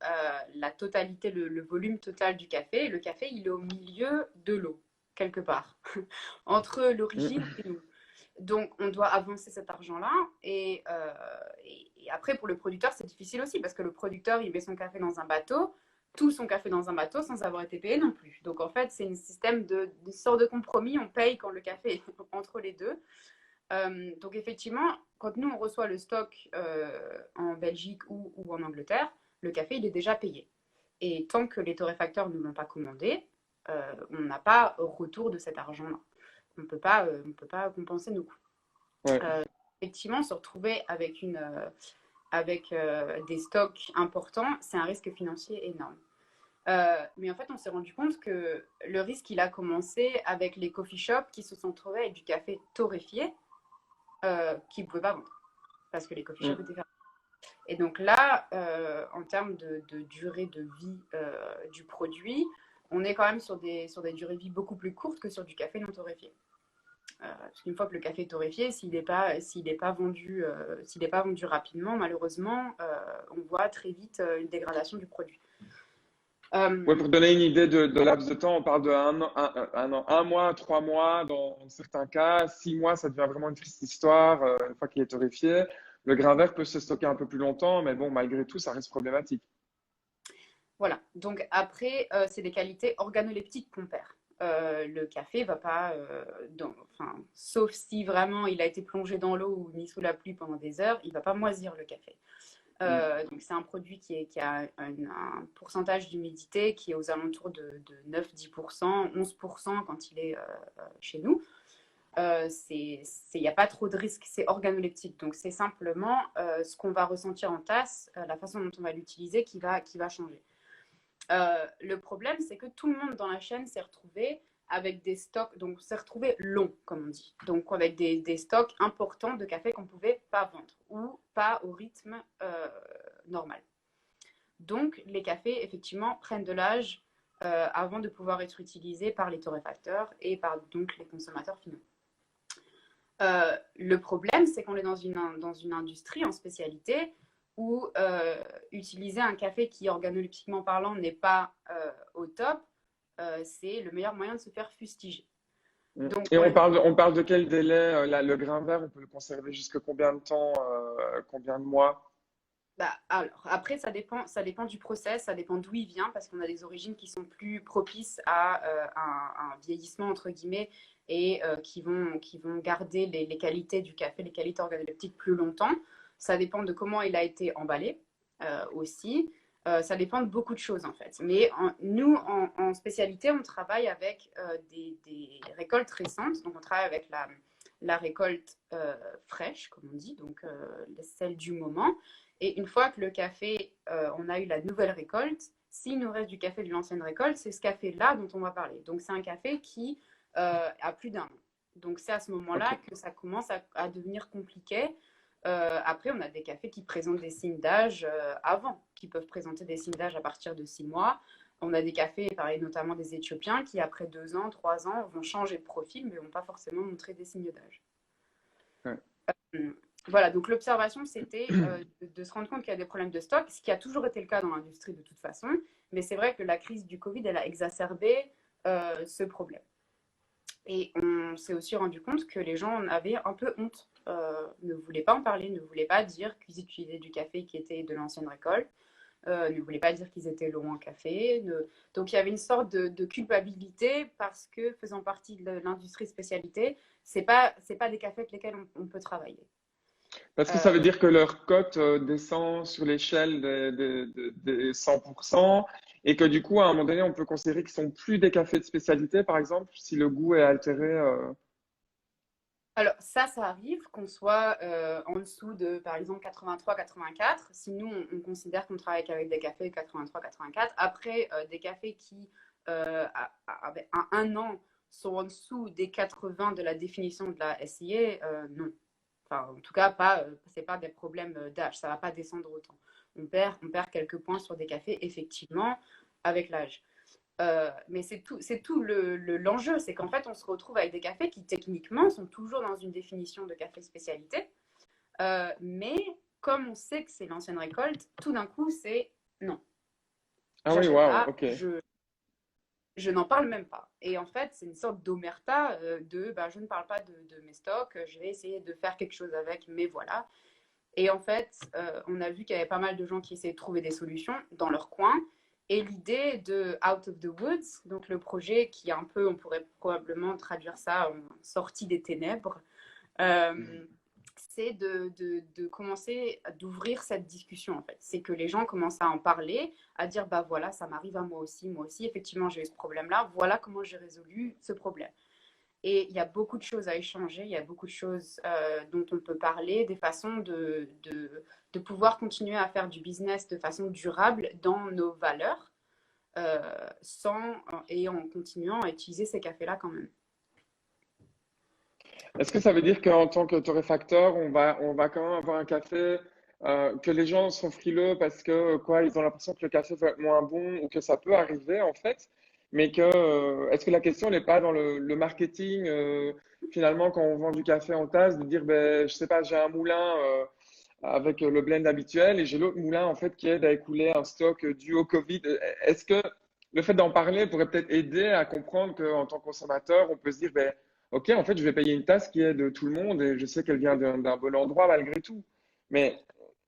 la totalité, le volume total du café, le café, il est au milieu de l'eau, quelque part, entre l'origine mm. et nous. Donc on doit avancer cet argent-là. Et après, pour le producteur, c'est difficile aussi, parce que le producteur, il met son café dans un bateau, tout son café dans un bateau sans avoir été payé non plus. Donc en fait, c'est un système de sorte de compromis, on paye quand le café est entre les deux. Donc effectivement, quand nous on reçoit le stock en Belgique ou en Angleterre, le café il est déjà payé. Et tant que les torréfacteurs ne l'ont pas commandé, on n'a pas retour de cet argent-là. On peut pas compenser nos coûts. Ouais. Euh, Effectivement, se retrouver avec des stocks importants, c'est un risque financier énorme. Mais en fait, on s'est rendu compte que le risque, il a commencé avec les coffee shops qui se sont trouvés avec du café torréfié qui ne pouvaient pas vendre parce que les coffee shops Mm. étaient fermés. Et donc là, en termes de durée de vie du produit, on est quand même sur des durées de vie beaucoup plus courtes que sur du café non torréfié. Parce qu'une fois que le café est torréfié, s'il n'est pas vendu rapidement, malheureusement, on voit très vite une dégradation du produit. Ouais, Euh, pour donner une idée de laps de temps, on parle de un an, un mois, 3 mois dans certains cas, 6 mois, ça devient vraiment une triste histoire une fois qu'il est torréfié. Le grain vert peut se stocker un peu plus longtemps, mais bon, malgré tout, ça reste problématique. Voilà. Donc après, c'est des qualités organoleptiques qu'on perd. Le café va pas, enfin, sauf si vraiment il a été plongé dans l'eau ou mis sous la pluie pendant des heures, il va pas moisir le café. Mm. Donc c'est un produit qui a un pourcentage d'humidité qui est aux alentours de 9-10%, 11% quand il est chez nous. Il n'y a pas trop de risques, c'est organoleptique. Donc, c'est simplement ce qu'on va ressentir en tasse, la façon dont on va l'utiliser qui va changer. Le problème, c'est que tout le monde dans la chaîne s'est retrouvé avec des stocks, donc s'est retrouvé long, comme on dit. Donc, avec des stocks importants de café qu'on ne pouvait pas vendre ou pas au rythme normal. Donc, les cafés, effectivement, prennent de l'âge avant de pouvoir être utilisés par les torréfacteurs et par donc les consommateurs finaux. Le problème, c'est qu'on est dans une industrie en spécialité où utiliser un café qui, organoleptiquement parlant, n'est pas au top, c'est le meilleur moyen de se faire fustiger. Donc, Et on parle de quel délai? Le grain vert, on peut le conserver jusque combien de temps, combien de mois? bah, alors, après, ça dépend du process, ça dépend d'où il vient, parce qu'on a des origines qui sont plus propices à un vieillissement, entre guillemets, et qui vont garder les qualités du café, les qualités organoleptiques plus longtemps. Ça dépend de comment il a été emballé aussi. Ça dépend de beaucoup de choses, en fait. Mais nous, en spécialité, on travaille avec des récoltes récentes. Donc, on travaille avec la récolte fraîche, comme on dit, donc celle du moment. Et une fois que le café, on a eu la nouvelle récolte, s'il nous reste du café de l'ancienne récolte, c'est ce café-là dont on va parler. Donc c'est un café qui a plus d'un an. Donc c'est à ce moment-là Ok. que ça commence à devenir compliqué. Après, on a des cafés qui présentent des signes d'âge avant, qui peuvent présenter des signes d'âge à partir de 6 mois. On a des cafés, pareil, notamment des Éthiopiens, qui après 2 ans, 3 ans, vont changer de profil, mais ne vont pas forcément montrer des signes d'âge. Ouais. Voilà, donc l'observation, c'était de se rendre compte qu'il y a des problèmes de stock, ce qui a toujours été le cas dans l'industrie de toute façon, mais c'est vrai que la crise du Covid, elle a exacerbé ce problème. Et on s'est aussi rendu compte que les gens en avaient un peu honte, ne voulaient pas en parler, ne voulaient pas dire qu'ils utilisaient du café qui était de l'ancienne récolte, ne voulaient pas dire qu'ils étaient longs en café. Donc il y avait une sorte de culpabilité parce que faisant partie de l'industrie spécialité, c'est pas des cafés avec lesquels on peut travailler. Parce que ça Euh, veut dire que leur cote descend sur l'échelle des 100% et que du coup, à un moment donné, on peut considérer qu'ils sont plus des cafés de spécialité, par exemple, si le goût est altéré. Alors, ça arrive qu'on soit en dessous de, par exemple, 83-84. Si nous, on considère qu'on travaille avec des cafés 83-84. Après, des cafés qui, avec un an, sont en dessous des 80 de la définition de la SIA, non. Enfin, en tout cas, pas, c'est pas des problèmes d'âge. Ça va pas descendre autant. On perd quelques points sur des cafés, effectivement, avec l'âge. Mais c'est tout l'enjeu, c'est qu'en fait, on se retrouve avec des cafés qui techniquement sont toujours dans une définition de café spécialité, mais comme on sait que c'est l'ancienne récolte, tout d'un coup, c'est non, Ah oui, j'achète waouh, pas, ok. je n'en parle même pas. Et en fait, c'est une sorte d'omerta de bah, je ne parle pas de mes stocks, je vais essayer de faire quelque chose avec, mais voilà. Et en fait, on a vu qu'il y avait pas mal de gens qui essayaient de trouver des solutions dans leur coin. Et l'idée de Out of the Woods, donc le projet qui est un peu, on pourrait probablement traduire ça en sortie des ténèbres, c'est de commencer d'ouvrir cette discussion en fait. C'est que les gens commencent à en parler, à dire bah voilà, ça m'arrive à moi aussi, effectivement j'ai eu ce problème-là, voilà comment j'ai résolu ce problème. Et il y a beaucoup de choses à échanger, il y a beaucoup de choses dont on peut parler, des façons de pouvoir continuer à faire du business de façon durable dans nos valeurs, sans, et en continuant à utiliser ces cafés-là quand même. Est-ce que ça veut dire qu'en tant que torréfacteur, on va quand même avoir un café que les gens sont frileux parce que quoi, ils ont l'impression que le café va être moins bon ou que ça peut arriver en fait, mais que est-ce que la question n'est pas dans le marketing finalement quand on vend du café en tasse de dire ben je sais pas j'ai un moulin avec le blend habituel et j'ai l'autre moulin en fait qui aide à écouler un stock dû au Covid. Est-ce que le fait d'en parler pourrait peut-être aider à comprendre qu'en tant que consommateur, on peut se dire, ben, OK, en fait, je vais payer une tasse qui est de tout le monde et je sais qu'elle vient d'un bon endroit malgré tout. Mais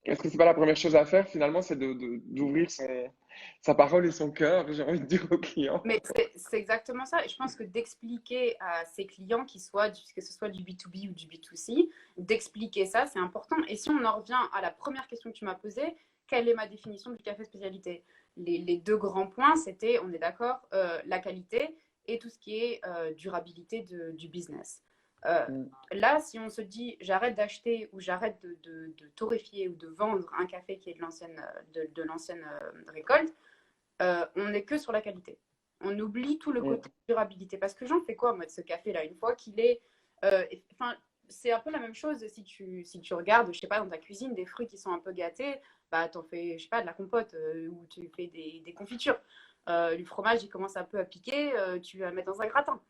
est-ce que c'est pas la première chose à faire finalement, c'est d'ouvrir sa parole et son cœur, j'ai envie de dire au client. Mais c'est exactement ça. Et je pense que d'expliquer à ses clients, que ce soit du B2B ou du B2C, d'expliquer ça, c'est important. Et si on en revient à la première question que tu m'as posée, quelle est ma définition du café spécialité? Les deux grands points, c'était, on est d'accord, la qualité et tout ce qui est durabilité du business. Euh, Mm. Là, si on se dit j'arrête d'acheter ou j'arrête de torréfier ou de vendre un café qui est de l'ancienne récolte, on n'est que sur la qualité. On oublie tout le Mm. côté durabilité. Parce que j'en fais quoi, moi, de ce café-là, une fois qu'il est. Enfin, c'est un peu la même chose si tu regardes, je sais pas, dans ta cuisine, des fruits qui sont un peu gâtés, bah, t'en fais, je sais pas, de la compote ou tu fais des confitures. Le fromage, il commence un peu à piquer, tu vas le mettre dans un gratin.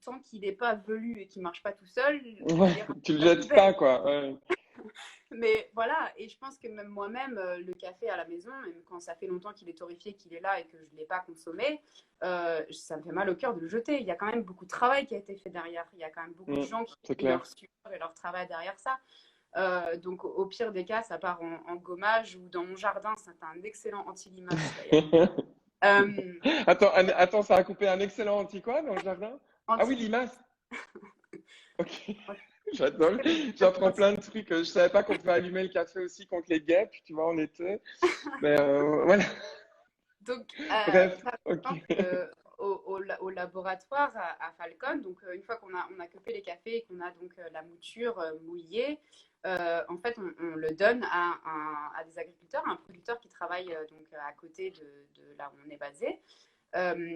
Tant qu'il n'est pas velu et qu'il marche pas tout seul, Ouais, il ira tu le à la jettes poubelle. pas, quoi. Ouais. Mais voilà, et je pense que même moi-même, le café à la maison, même quand ça fait longtemps qu'il est torréfié, qu'il est là et que je ne l'ai pas consommé, ça me fait mal au cœur de le jeter. Il y a quand même beaucoup de travail qui a été fait derrière. Il y a quand même beaucoup de Mm. gens qui C'est ont mis leur clair. sueur et leur travail derrière ça. Donc au pire des cas, ça part en gommage ou dans mon jardin. C'est un excellent anti-limace d'ailleurs. Euh, Attends, attends, ça a coupé un excellent anti-quoi dans le jardin? Ah oui, Anti-limace, limace. Ok, j'adore. très bon. J'apprends plein de trucs. Je savais pas qu'on pouvait allumer le café aussi contre les guêpes, tu vois, en été. Mais voilà. Donc, Bref, par ok. exemple, au laboratoire à Falcon, donc une fois qu'on a coupé les cafés et qu'on a donc la mouture mouillée, en fait, on le donne à des agriculteurs, à un producteur qui travaille donc à côté de là où on est basé,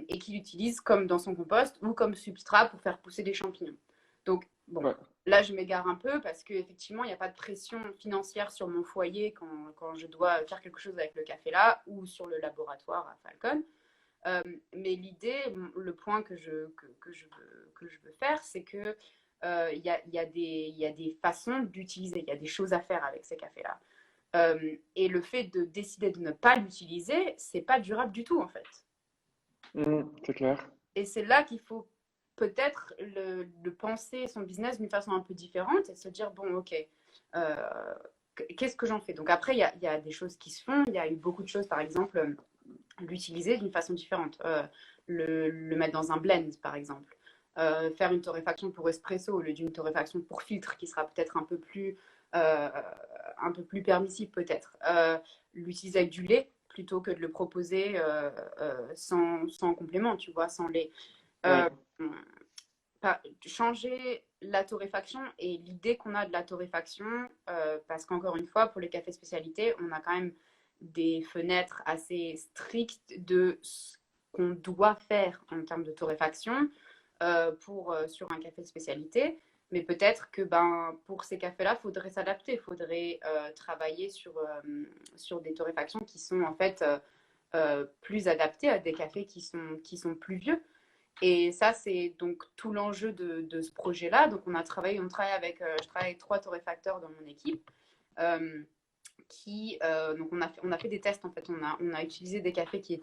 et qui l'utilise comme dans son compost ou comme substrat pour faire pousser des champignons. Donc, bon, Ouais. là, je m'égare un peu parce qu'effectivement, il n'y a pas de pression financière sur mon foyer quand je dois faire quelque chose avec le café là ou sur le laboratoire à Falcon. Mais l'idée, le point que je veux faire, c'est que il y a des façons d'utiliser, il y a des choses à faire avec ces cafés-là. Et le fait de décider de ne pas l'utiliser, c'est pas durable du tout en fait. C'est clair. Et c'est là qu'il faut peut-être le penser son business d'une façon un peu différente et se dire, bon, ok, euh, qu'est-ce que j'en fais? Donc après, il y a des choses qui se font, il y a eu beaucoup de choses, par exemple, l'utiliser d'une façon différente, le mettre dans un blend, par exemple. Faire une torréfaction pour espresso au lieu d'une torréfaction pour filtre qui sera peut-être euh, un peu plus permissive peut-être. L'utiliser avec du lait plutôt que de le proposer sans complément, tu vois, sans lait. Ouais. Euh, Changer la torréfaction et l'idée qu'on a de la torréfaction, parce qu'encore une fois, pour les cafés spécialités, on a quand même des fenêtres assez strictes de ce qu'on doit faire en termes de torréfaction sur un café de spécialité. Mais peut-être que pour ces cafés-là, il faudrait s'adapter, il faudrait travailler sur des torréfactions qui sont en fait plus adaptées à des cafés qui sont plus vieux. Et ça, c'est donc tout l'enjeu de ce projet-là. Donc, je travaille avec 3 torréfacteurs dans mon équipe. euh, donc on a fait des tests en fait. On a utilisé des cafés qui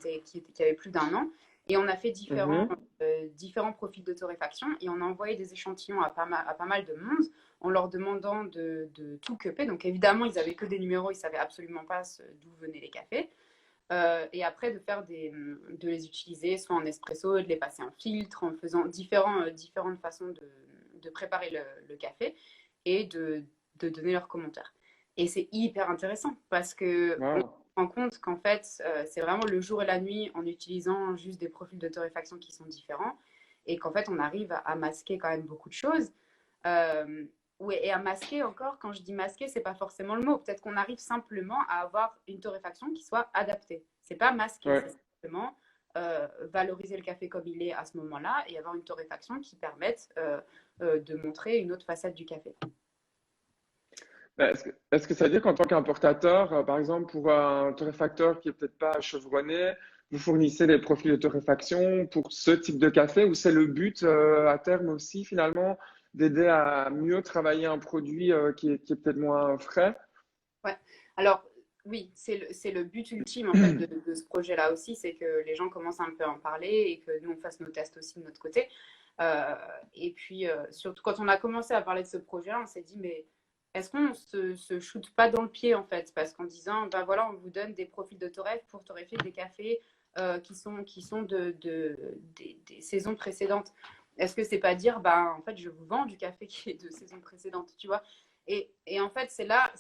avaient plus d'1 an et on a fait Mhm. différents profils de torréfaction et on a envoyé des échantillons à pas mal de monde en leur demandant de tout cuper. Donc évidemment, ils avaient que des numéros, ils savaient absolument pas d'où venaient les cafés. Et après de les utiliser soit en espresso, de les passer en filtre, en faisant différentes façons de préparer le café et de donner leurs commentaires. Et c'est hyper intéressant parce qu'on se Wow. rend compte qu'en fait, c'est vraiment le jour et la nuit en utilisant juste des profils de torréfaction qui sont différents et qu'en fait, on arrive à masquer quand même beaucoup de choses. Euh, oui, et à masquer encore, quand je dis masquer, c'est pas forcément le mot. Peut-être qu'on arrive simplement à avoir une torréfaction qui soit adaptée. C'est pas masquer, Ouais. c'est simplement valoriser le café comme il est à ce moment-là et avoir une torréfaction qui permette de montrer une autre facette du café. Est-ce que ça veut dire qu'en tant qu'importateur, par exemple, pour un torréfacteur qui est peut-être pas chevronné, vous fournissez des profils de torréfaction pour ce type de café ou c'est le but à terme aussi finalement d'aider à mieux travailler un produit qui est peut-être moins frais? Ouais. Alors, oui, c'est le but ultime en fait de ce projet-là aussi, c'est que les gens commencent un peu à en parler et que nous on fasse nos tests aussi de notre côté. Euh, et puis, surtout quand on a commencé à parler de ce projet-là, on s'est dit, mais est-ce qu'on se shoot pas dans le pied en fait? Parce qu'en disant, ben voilà, on vous donne des profils de torréf pour torréfier des cafés qui sont des saisons précédentes. Est-ce que c'est pas dire, ben en fait, je vous vends du café qui est de saison précédente, tu vois? Et en fait, c'est là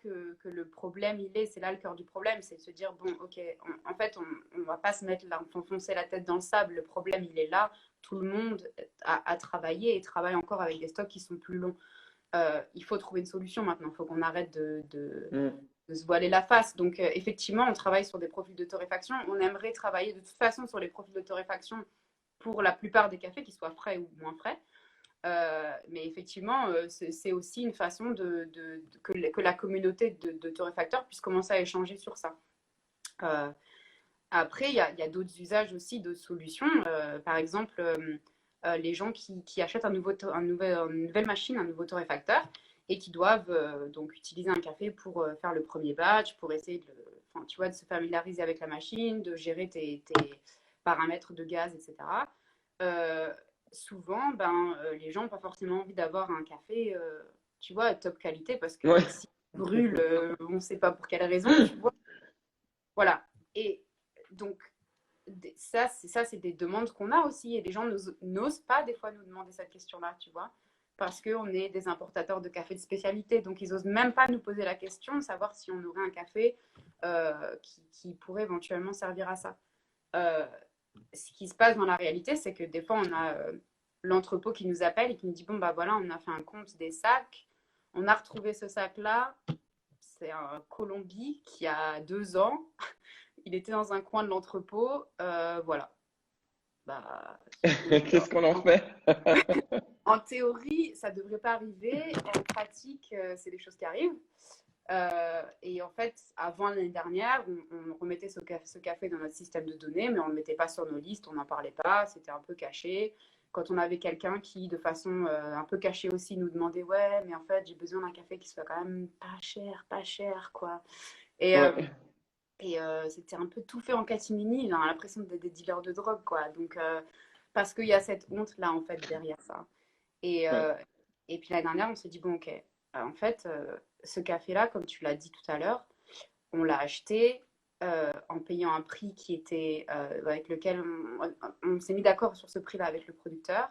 que le problème, c'est là le cœur du problème, c'est de se dire, bon, ok, en fait, on va pas se mettre là, enfoncer la tête dans le sable, le problème, il est là, tout le monde a travaillé et travaille encore avec des stocks qui sont plus longs. Il faut trouver une solution maintenant. Il faut qu'on arrête Mm. de se voiler la face. Donc, effectivement, on travaille sur des profils de torréfaction. On aimerait travailler de toute façon sur les profils de torréfaction pour la plupart des cafés, qu'ils soient frais ou moins frais. Mais effectivement, c'est aussi une façon que la communauté de torréfacteurs puisse commencer à échanger sur ça. Euh, Après, il y a d'autres usages aussi, d'autres solutions. Par exemple, les gens qui achètent une nouvelle machine, un nouveau torréfacteur, et qui doivent donc utiliser un café pour faire le premier batch, pour essayer enfin, tu vois, de se familiariser avec la machine, de gérer tes paramètres de gaz, etc. Euh, Souvent, les gens n'ont pas forcément envie d'avoir un café, tu vois, top qualité, parce que Ouais. si brûle, on ne sait pas pour quelle raison, tu vois. Voilà. Et donc, ça, c'est des demandes qu'on a aussi. Et les gens n'osent pas, des fois, nous demander cette question-là, tu vois. Parce qu'on est des importateurs de café de spécialité. Donc, ils n'osent même pas nous poser la question de savoir si on aurait un café qui pourrait éventuellement servir à ça. Euh, Ce qui se passe dans la réalité, c'est que des fois, on a l'entrepôt qui nous appelle et qui nous dit, bon, bah voilà, on a fait un compte des sacs. On a retrouvé ce sac-là. C'est un Colombie qui a 2 ans. Il était dans un coin de l'entrepôt. Voilà. Bah, Qu'est-ce qu'on en fait? en théorie, ça ne devrait pas arriver. En pratique, c'est des choses qui arrivent. Et en fait, avant l'année dernière, on remettait ce café dans notre système de données, mais on ne le mettait pas sur nos listes, on n'en parlait pas, c'était un peu caché. Quand on avait quelqu'un qui, de façon un peu cachée aussi, nous demandait, ouais, mais en fait, j'ai besoin d'un café qui soit quand même pas cher, quoi. Et, euh, Ouais. c'était un peu tout fait en catimini. J'ai l'impression d'être des dealers de drogue, quoi. Donc, parce qu'il y a cette honte-là, en fait, derrière ça. Et, Ouais. euh, et puis l'année dernière, on s'est dit, bon, ok, en fait, ce café-là, comme tu l'as dit tout à l'heure, on l'a acheté en payant un prix qui était avec lequel on s'est mis d'accord sur ce prix-là avec le producteur.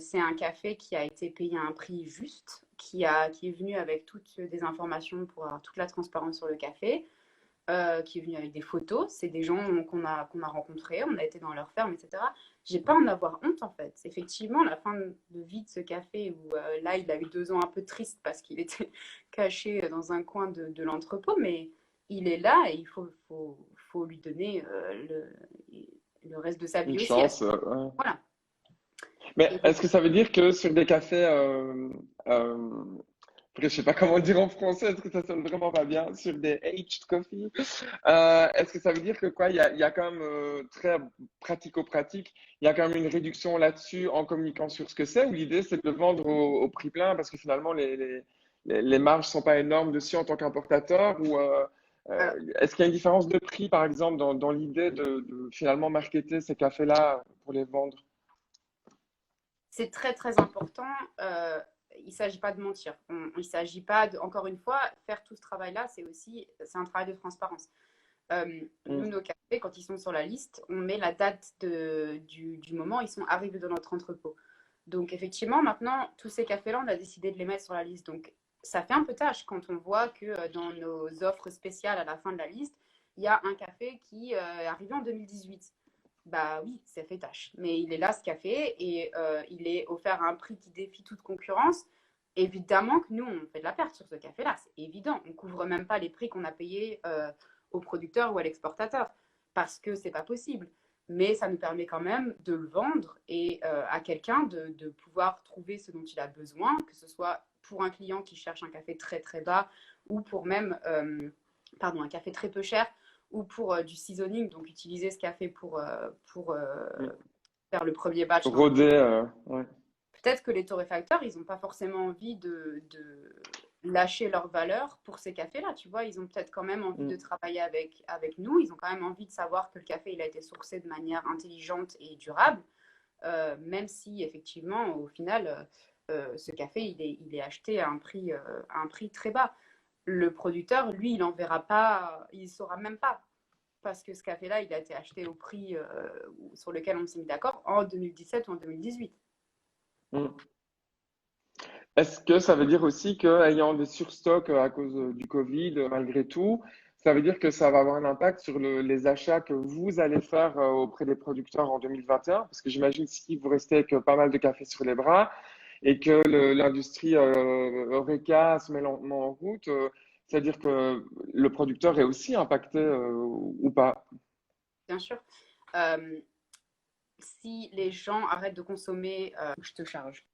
C'est un café qui a été payé à un prix juste, qui est venu avec toutes des informations pour avoir toute la transparence sur le café, qui est venu avec des photos. C'est des gens qu'on a rencontrés, on a été dans leur ferme, etc. J'ai pas à en avoir honte en fait. C'est effectivement la fin de vie de ce café où là il a eu 2 ans un peu triste parce qu'il était caché dans un coin de l'entrepôt, mais il est là et il faut lui donner le reste de sa Une vie aussi. chance. Ouais. Voilà. Mais Et donc, est-ce que ça veut dire que sur des cafés, après, je sais pas comment le dire en français, est-ce que ça sonne vraiment pas bien, sur des aged coffee, est-ce que ça veut dire que quoi, il y a quand même très pratico-pratique, il y a quand même une réduction là-dessus en communiquant sur ce que c'est, ou l'idée c'est de le vendre au prix plein parce que finalement les marges sont pas énormes dessus en tant qu'importateur, ou alors, est-ce qu'il y a une différence de prix par exemple dans l'idée de finalement marketer ces cafés-là pour les vendre? c'est très très important. Il ne s'agit pas de mentir. Il ne s'agit pas, encore une fois, faire tout ce travail-là, c'est un travail de transparence. Nous, Mm. nos cafés, quand ils sont sur la liste, on met la date du moment où ils sont arrivés dans notre entrepôt. Donc, effectivement, maintenant, tous ces cafés-là, on a décidé de les mettre sur la liste. Donc, ça fait un peu tâche quand on voit que dans nos offres spéciales à la fin de la liste, il y a un café qui est arrivé en 2018. Bah oui, ça fait tâche. Mais il est là, ce café, et il est offert à un prix qui défie toute concurrence. Évidemment que nous, on fait de la perte sur ce café-là, c'est évident. On ne couvre même pas les prix qu'on a payés au producteur ou à l'exportateur, parce que c'est pas possible. Mais ça nous permet quand même de le vendre et à quelqu'un de pouvoir trouver ce dont il a besoin, que ce soit pour un client qui cherche un café très très bas ou pour même pardon, un café très peu cher ou pour du seasoning, donc utiliser ce café pour Mm. faire le premier batch d'un Rôder, produit. ouais. Peut-être que les torréfacteurs, ils n'ont pas forcément envie de lâcher leur valeur pour ces cafés-là, tu vois. Ils ont peut-être quand même envie de Mm. travailler avec nous. Ils ont quand même envie de savoir que le café, il a été sourcé de manière intelligente et durable, même si, effectivement, au final, ce café, il est acheté à un prix très bas. Le producteur, lui, il n'en verra pas, il ne saura même pas. Parce que ce café-là, il a été acheté au prix sur lequel on s'est mis d'accord en 2017 ou en 2018. Mm. Est-ce que ça veut dire aussi qu'ayant des surstocks à cause du Covid, malgré tout, Ça veut dire que ça va avoir un impact sur les achats que vous allez faire auprès des producteurs en 2021, parce que j'imagine si vous restez avec pas mal de café sur les bras et que l'industrie Horeca se met lentement en route, c'est-à-dire que le producteur est aussi impacté ou pas. Bien sûr. Euh, si les gens arrêtent de consommer, je te charge.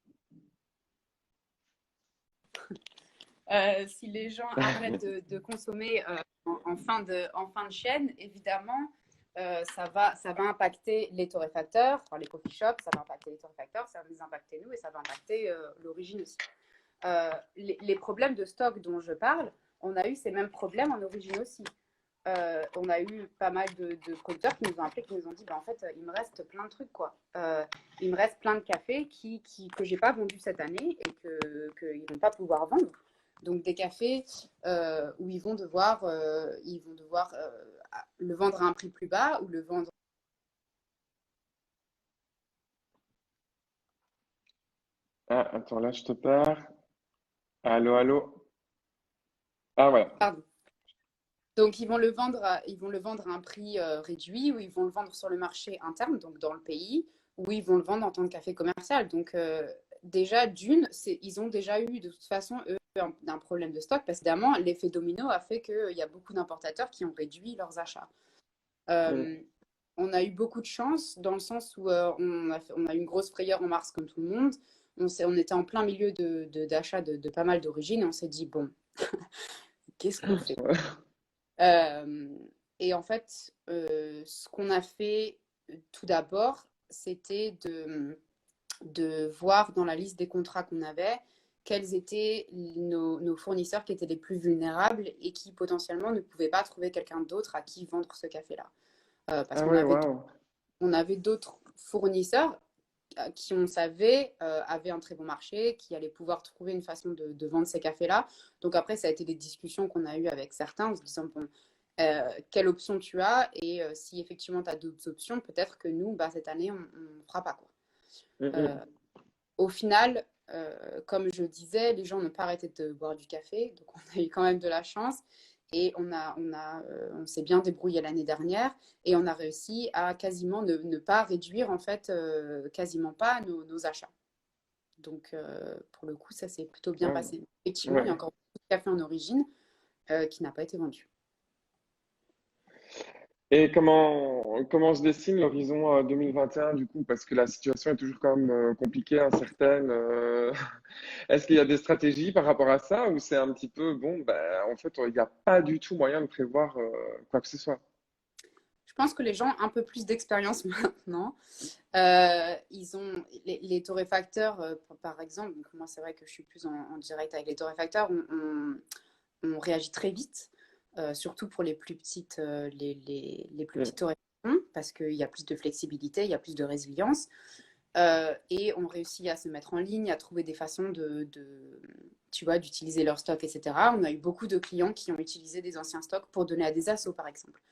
Si les gens arrêtent de consommer en fin de chaîne, évidemment, ça va impacter les torréfacteurs, enfin les coffee shops, ça va impacter les torréfacteurs, ça va nous impacter nous et ça va impacter l'origine aussi. Les problèmes de stock dont je parle, on a eu ces mêmes problèmes en origine aussi. On a eu pas mal de producteurs qui nous ont appelés, qui nous ont dit bah, en fait, il me reste plein de trucs, quoi. Il me reste plein de cafés que j'ai pas vendus cette année et qu'ils vont pas pouvoir vendre. Donc, des cafés où ils vont devoir le vendre à un prix plus bas ou le vendre. Ah, attends, là, je te perds. Allô, allô. Ah, voilà. Pardon. Donc, ils vont le vendre à un prix réduit ou ils vont le vendre sur le marché interne, donc dans le pays, ou ils vont le vendre en tant que café commercial. Donc, déjà, ils ont déjà eu de toute façon, eux, un problème de stock parce qu'évidemment, l'effet domino a fait qu'il y a beaucoup d'importateurs qui ont réduit leurs achats. Mm. Euh, on a eu beaucoup de chance dans le sens où on a eu une grosse frayeur en mars comme tout le monde. On était en plein milieu d'achat de pas mal d'origines et on s'est dit, bon, qu'est-ce qu'on fait? Euh, et en fait, ce qu'on a fait tout d'abord, c'était de voir dans la liste des contrats qu'on avait quels étaient nos fournisseurs qui étaient les plus vulnérables et qui potentiellement ne pouvaient pas trouver quelqu'un d'autre à qui vendre ce café-là. Parce Ah qu'on ouais, waouh. on avait d'autres fournisseurs qui, on savait, avaient un très bon marché, qui allaient pouvoir trouver une façon de vendre ces cafés-là. Donc après, ça a été des discussions qu'on a eues avec certains en se disant, bon, quelle option tu as et si effectivement tu as d'autres options, peut-être que nous, bah, cette année, on ne fera pas. Quoi. Mm, Euh, mm. au final, comme je disais, les gens n'ont pas arrêté de boire du café, donc on a eu quand même de la chance. Et on s'est bien débrouillé l'année dernière et on a réussi à quasiment ne pas réduire en fait quasiment pas nos achats. Donc pour le coup, ça s'est plutôt bien Waouh. passé. Effectivement, il y a Ouais. encore beaucoup de café en origine qui n'a pas été vendu. Et comment se dessine l'horizon 2021 du coup? Parce que la situation est toujours quand même compliquée, incertaine. Est-ce qu'il y a des stratégies par rapport à ça ou c'est un petit peu, bon, ben, en fait, il n'y a pas du tout moyen de prévoir quoi que ce soit? Je pense que les gens ont un peu plus d'expérience maintenant. Ils ont les torréfacteurs, par exemple. Donc moi, c'est vrai que je suis plus en direct avec les torréfacteurs. On réagit très vite, surtout pour les plus petites, les plus Mm. petites torréfactions, parce qu'il y a plus de flexibilité, il y a plus de résilience. Et on réussit à se mettre en ligne, à trouver des façons tu vois, d'utiliser leur stock, etc. On a eu beaucoup de clients qui ont utilisé des anciens stocks pour donner à des assos, par exemple,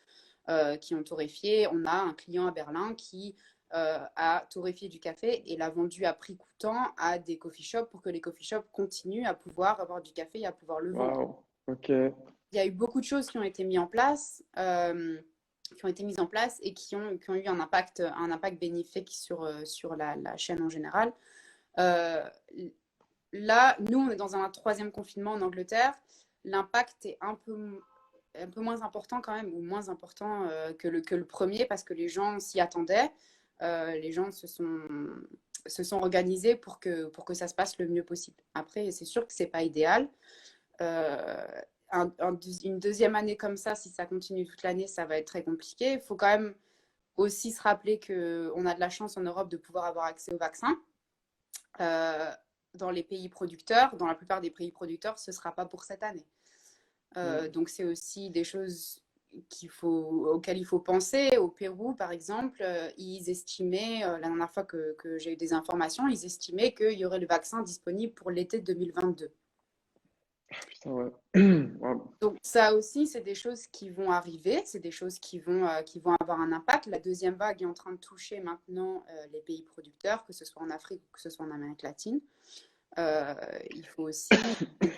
qui ont torréfié. On a un client à Berlin qui a torréfié du café et l'a vendu à prix coûtant à des coffee shops pour que les coffee shops continuent à pouvoir avoir du café et à pouvoir le vendre. Waouh. Ok. Il y a eu beaucoup de choses qui ont été mises en place, et qui ont eu un impact bénéfique sur la chaîne en général. Euh, Là, nous, on est dans un troisième confinement en Angleterre. L'impact est un peu moins important quand même, ou moins important que le premier, parce que les gens s'y attendaient. Les gens se sont organisés pour que ça se passe le mieux possible. Après, c'est sûr que c'est pas idéal. Euh, une deuxième année comme ça, si ça continue toute l'année, ça va être très compliqué. Il faut quand même aussi se rappeler qu'on a de la chance en Europe de pouvoir avoir accès au vaccin. Euh, dans les pays producteurs, dans la plupart des pays producteurs, ce ne sera pas pour cette année. Mm. Donc c'est aussi des choses auxquelles il faut penser. Au Pérou, par exemple, ils estimaient, la dernière fois que j'ai eu des informations, ils estimaient qu'il y aurait le vaccin disponible pour l'été 2022. Putain, ouais. Waouh. Donc ça aussi, c'est des choses qui vont arriver, c'est des choses qui vont avoir un impact. La deuxième vague est en train de toucher maintenant les pays producteurs, que ce soit en Afrique ou que ce soit en Amérique latine. Euh, il faut aussi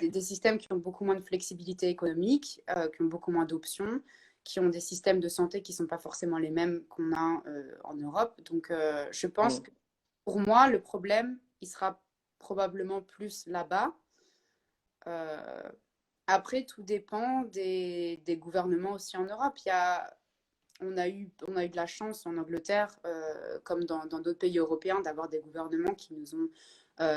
des systèmes qui ont beaucoup moins de flexibilité économique, qui ont beaucoup moins d'options, qui ont des systèmes de santé qui ne sont pas forcément les mêmes qu'on a en Europe. Donc, je pense Mm. que pour moi, le problème, il sera probablement plus là-bas. Euh, Après, tout dépend des gouvernements aussi en Europe. On a eu de la chance en Angleterre, comme dans d'autres pays européens, d'avoir des gouvernements qui nous ont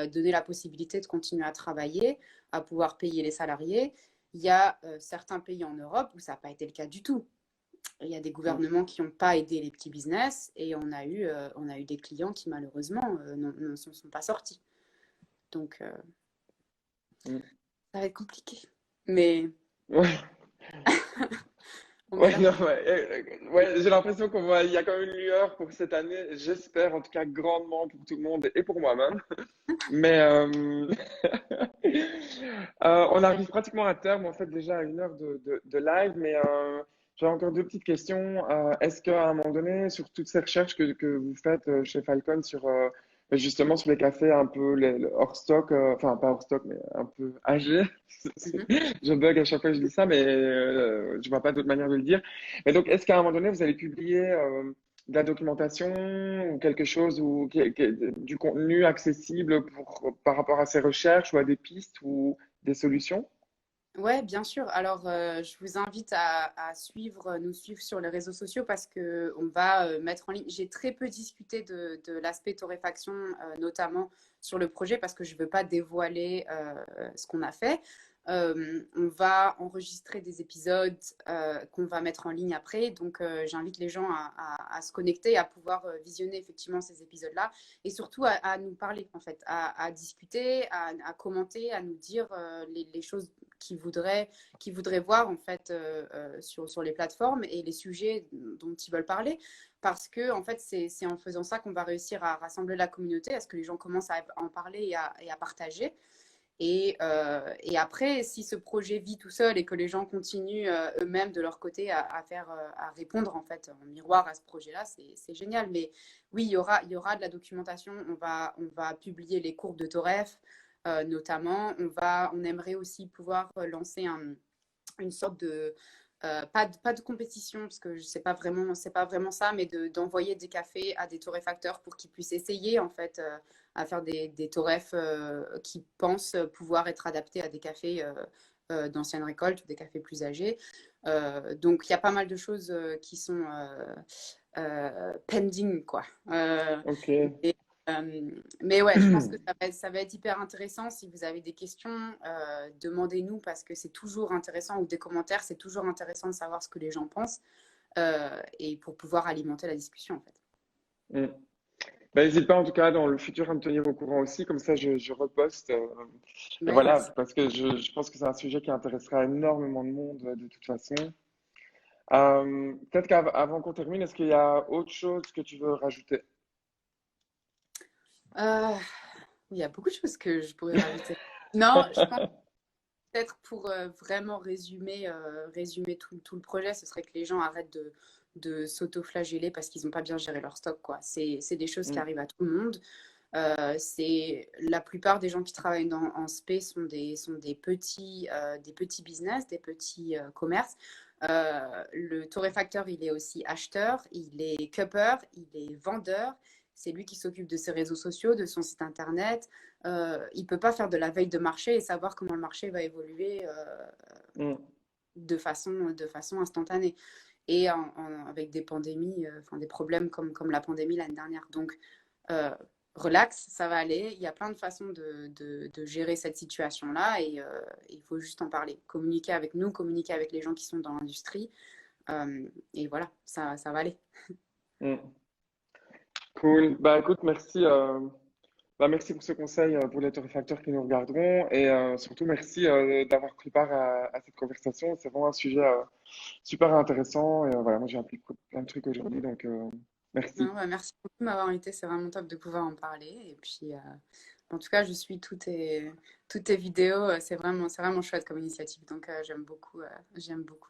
donné la possibilité de continuer à travailler, à pouvoir payer les salariés. Il y a certains pays en Europe où ça n'a pas été le cas du tout. Il y a des Mm. gouvernements qui n'ont pas aidé les petits business et on a eu des clients qui malheureusement ne sont pas sortis. Donc, Mm. ça va être compliqué. Mais Ouais. on met Ouais, la non, foi. ouais, j'ai l'impression il y a quand même une lueur pour cette année. J'espère en tout cas grandement pour tout le monde et pour moi-même. Mais on arrive pratiquement à terme, en fait, déjà à 1 heure de live. Mais j'ai encore 2 petites questions. Est-ce qu'à un moment donné, sur toutes ces recherches que vous faites chez Falcon sur justement sur les cafés un peu hors stock, enfin pas hors stock, mais un peu âgés, Mhm. je bug à chaque fois que je dis ça, mais je vois pas d'autre manière de le dire. Mais donc, est-ce qu'à un moment donné, vous allez publier de la documentation ou quelque chose ou du contenu accessible par rapport à ces recherches ou à des pistes ou des solutions? Ouais, bien sûr. Alors, je vous invite à suivre, nous suivre sur les réseaux sociaux parce que on va mettre en ligne. J'ai très peu discuté de l'aspect torréfaction, notamment sur le projet parce que je ne veux pas dévoiler ce qu'on a fait. On va enregistrer des épisodes qu'on va mettre en ligne après. Donc, j'invite les gens à se connecter, à pouvoir visionner effectivement ces épisodes-là et surtout à nous parler, en fait, à discuter, à commenter, à nous dire les choses qu'ils voudraient voir en fait sur les plateformes et les sujets dont ils veulent parler. Parce que en fait, c'est en faisant ça qu'on va réussir à rassembler la communauté, à ce que les gens commencent à en parler et à partager. Et après, si ce projet vit tout seul et que les gens continuent eux-mêmes de leur côté à répondre en fait en miroir à ce projet-là, c'est génial. Mais oui, il y aura de la documentation. On va publier les courbes de Toref, notamment. On aimerait aussi pouvoir lancer une sorte de pas de compétition parce que c'est pas vraiment ça, mais d'envoyer des cafés à des torréfacteurs pour qu'ils puissent essayer en fait à faire des torréfs qui pensent pouvoir être adaptés à des cafés d'ancienne récolte ou des cafés plus âgés. Donc il y a pas mal de choses qui sont pending quoi. Ok. Mais, mais ouais, je pense que ça va être hyper intéressant. Si vous avez des questions, demandez-nous parce que c'est toujours intéressant ou des commentaires, c'est toujours intéressant de savoir ce que les gens pensent et pour pouvoir alimenter la discussion en fait. Mm. Ben, n'hésite pas en tout cas dans le futur à me tenir au courant aussi, comme ça je reposte. Et Ouais, voilà, merci. parce que je pense que c'est un sujet qui intéressera énormément de monde de toute façon. Peut-être qu'avant qu'on termine, est-ce qu'il y a autre chose que tu veux rajouter? Euh, il y a beaucoup de choses que je pourrais rajouter. Non, je pense peut-être pour vraiment résumer tout le projet, ce serait que les gens arrêtent de s'auto-flageller parce qu'ils n'ont pas bien géré leur stock, quoi. C'est des choses qui Mm. arrivent à tout le monde. La plupart des gens qui travaillent en SP des petits business, des petits commerces. Le torréfacteur, il est aussi acheteur, il est cupper, il est vendeur. C'est lui qui s'occupe de ses réseaux sociaux, de son site internet. Il ne peut pas faire de la veille de marché et savoir comment le marché va évoluer Mm. de façon instantanée. Et avec des pandémies, enfin des problèmes comme la pandémie l'année dernière. Donc, euh, relax, ça va aller. Il y a plein de façons de gérer cette situation-là et il faut juste en parler. Communiquer avec nous, communiquer avec les gens qui sont dans l'industrie. Et voilà, ça va aller. Mm. Cool. Bah écoute, merci. Merci pour ce conseil pour les torréfacteurs qui nous regarderont et surtout merci d'avoir pris part à cette conversation. C'est vraiment un sujet super intéressant et voilà, moi j'ai appris plein de trucs aujourd'hui donc merci. Non, bah, merci beaucoup de m'avoir invité. C'est vraiment top de pouvoir en parler. Et puis, en tout cas, je suis toutes tes vidéos. C'est vraiment chouette comme initiative. Donc, j'aime beaucoup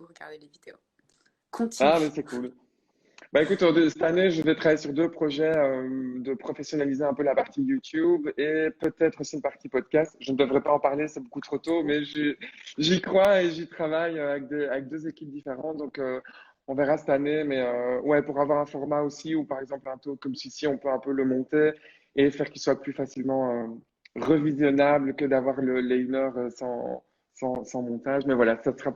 regarder les vidéos. Ah mais Continue. c'est cool. Bah écoute, cette année, je vais travailler sur deux projets de professionnaliser un peu la partie YouTube et peut-être aussi une partie podcast. Je ne devrais pas en parler, c'est beaucoup trop tôt, Trop. mais j'y crois et j'y travaille avec deux équipes différentes. Donc, on verra cette année. Mais ouais, pour avoir un format aussi où, par exemple, un taux comme ceci, on peut un peu le monter et faire qu'il soit plus facilement revisionnable que d'avoir les 1 heure sans montage. Mais voilà, ça sera pour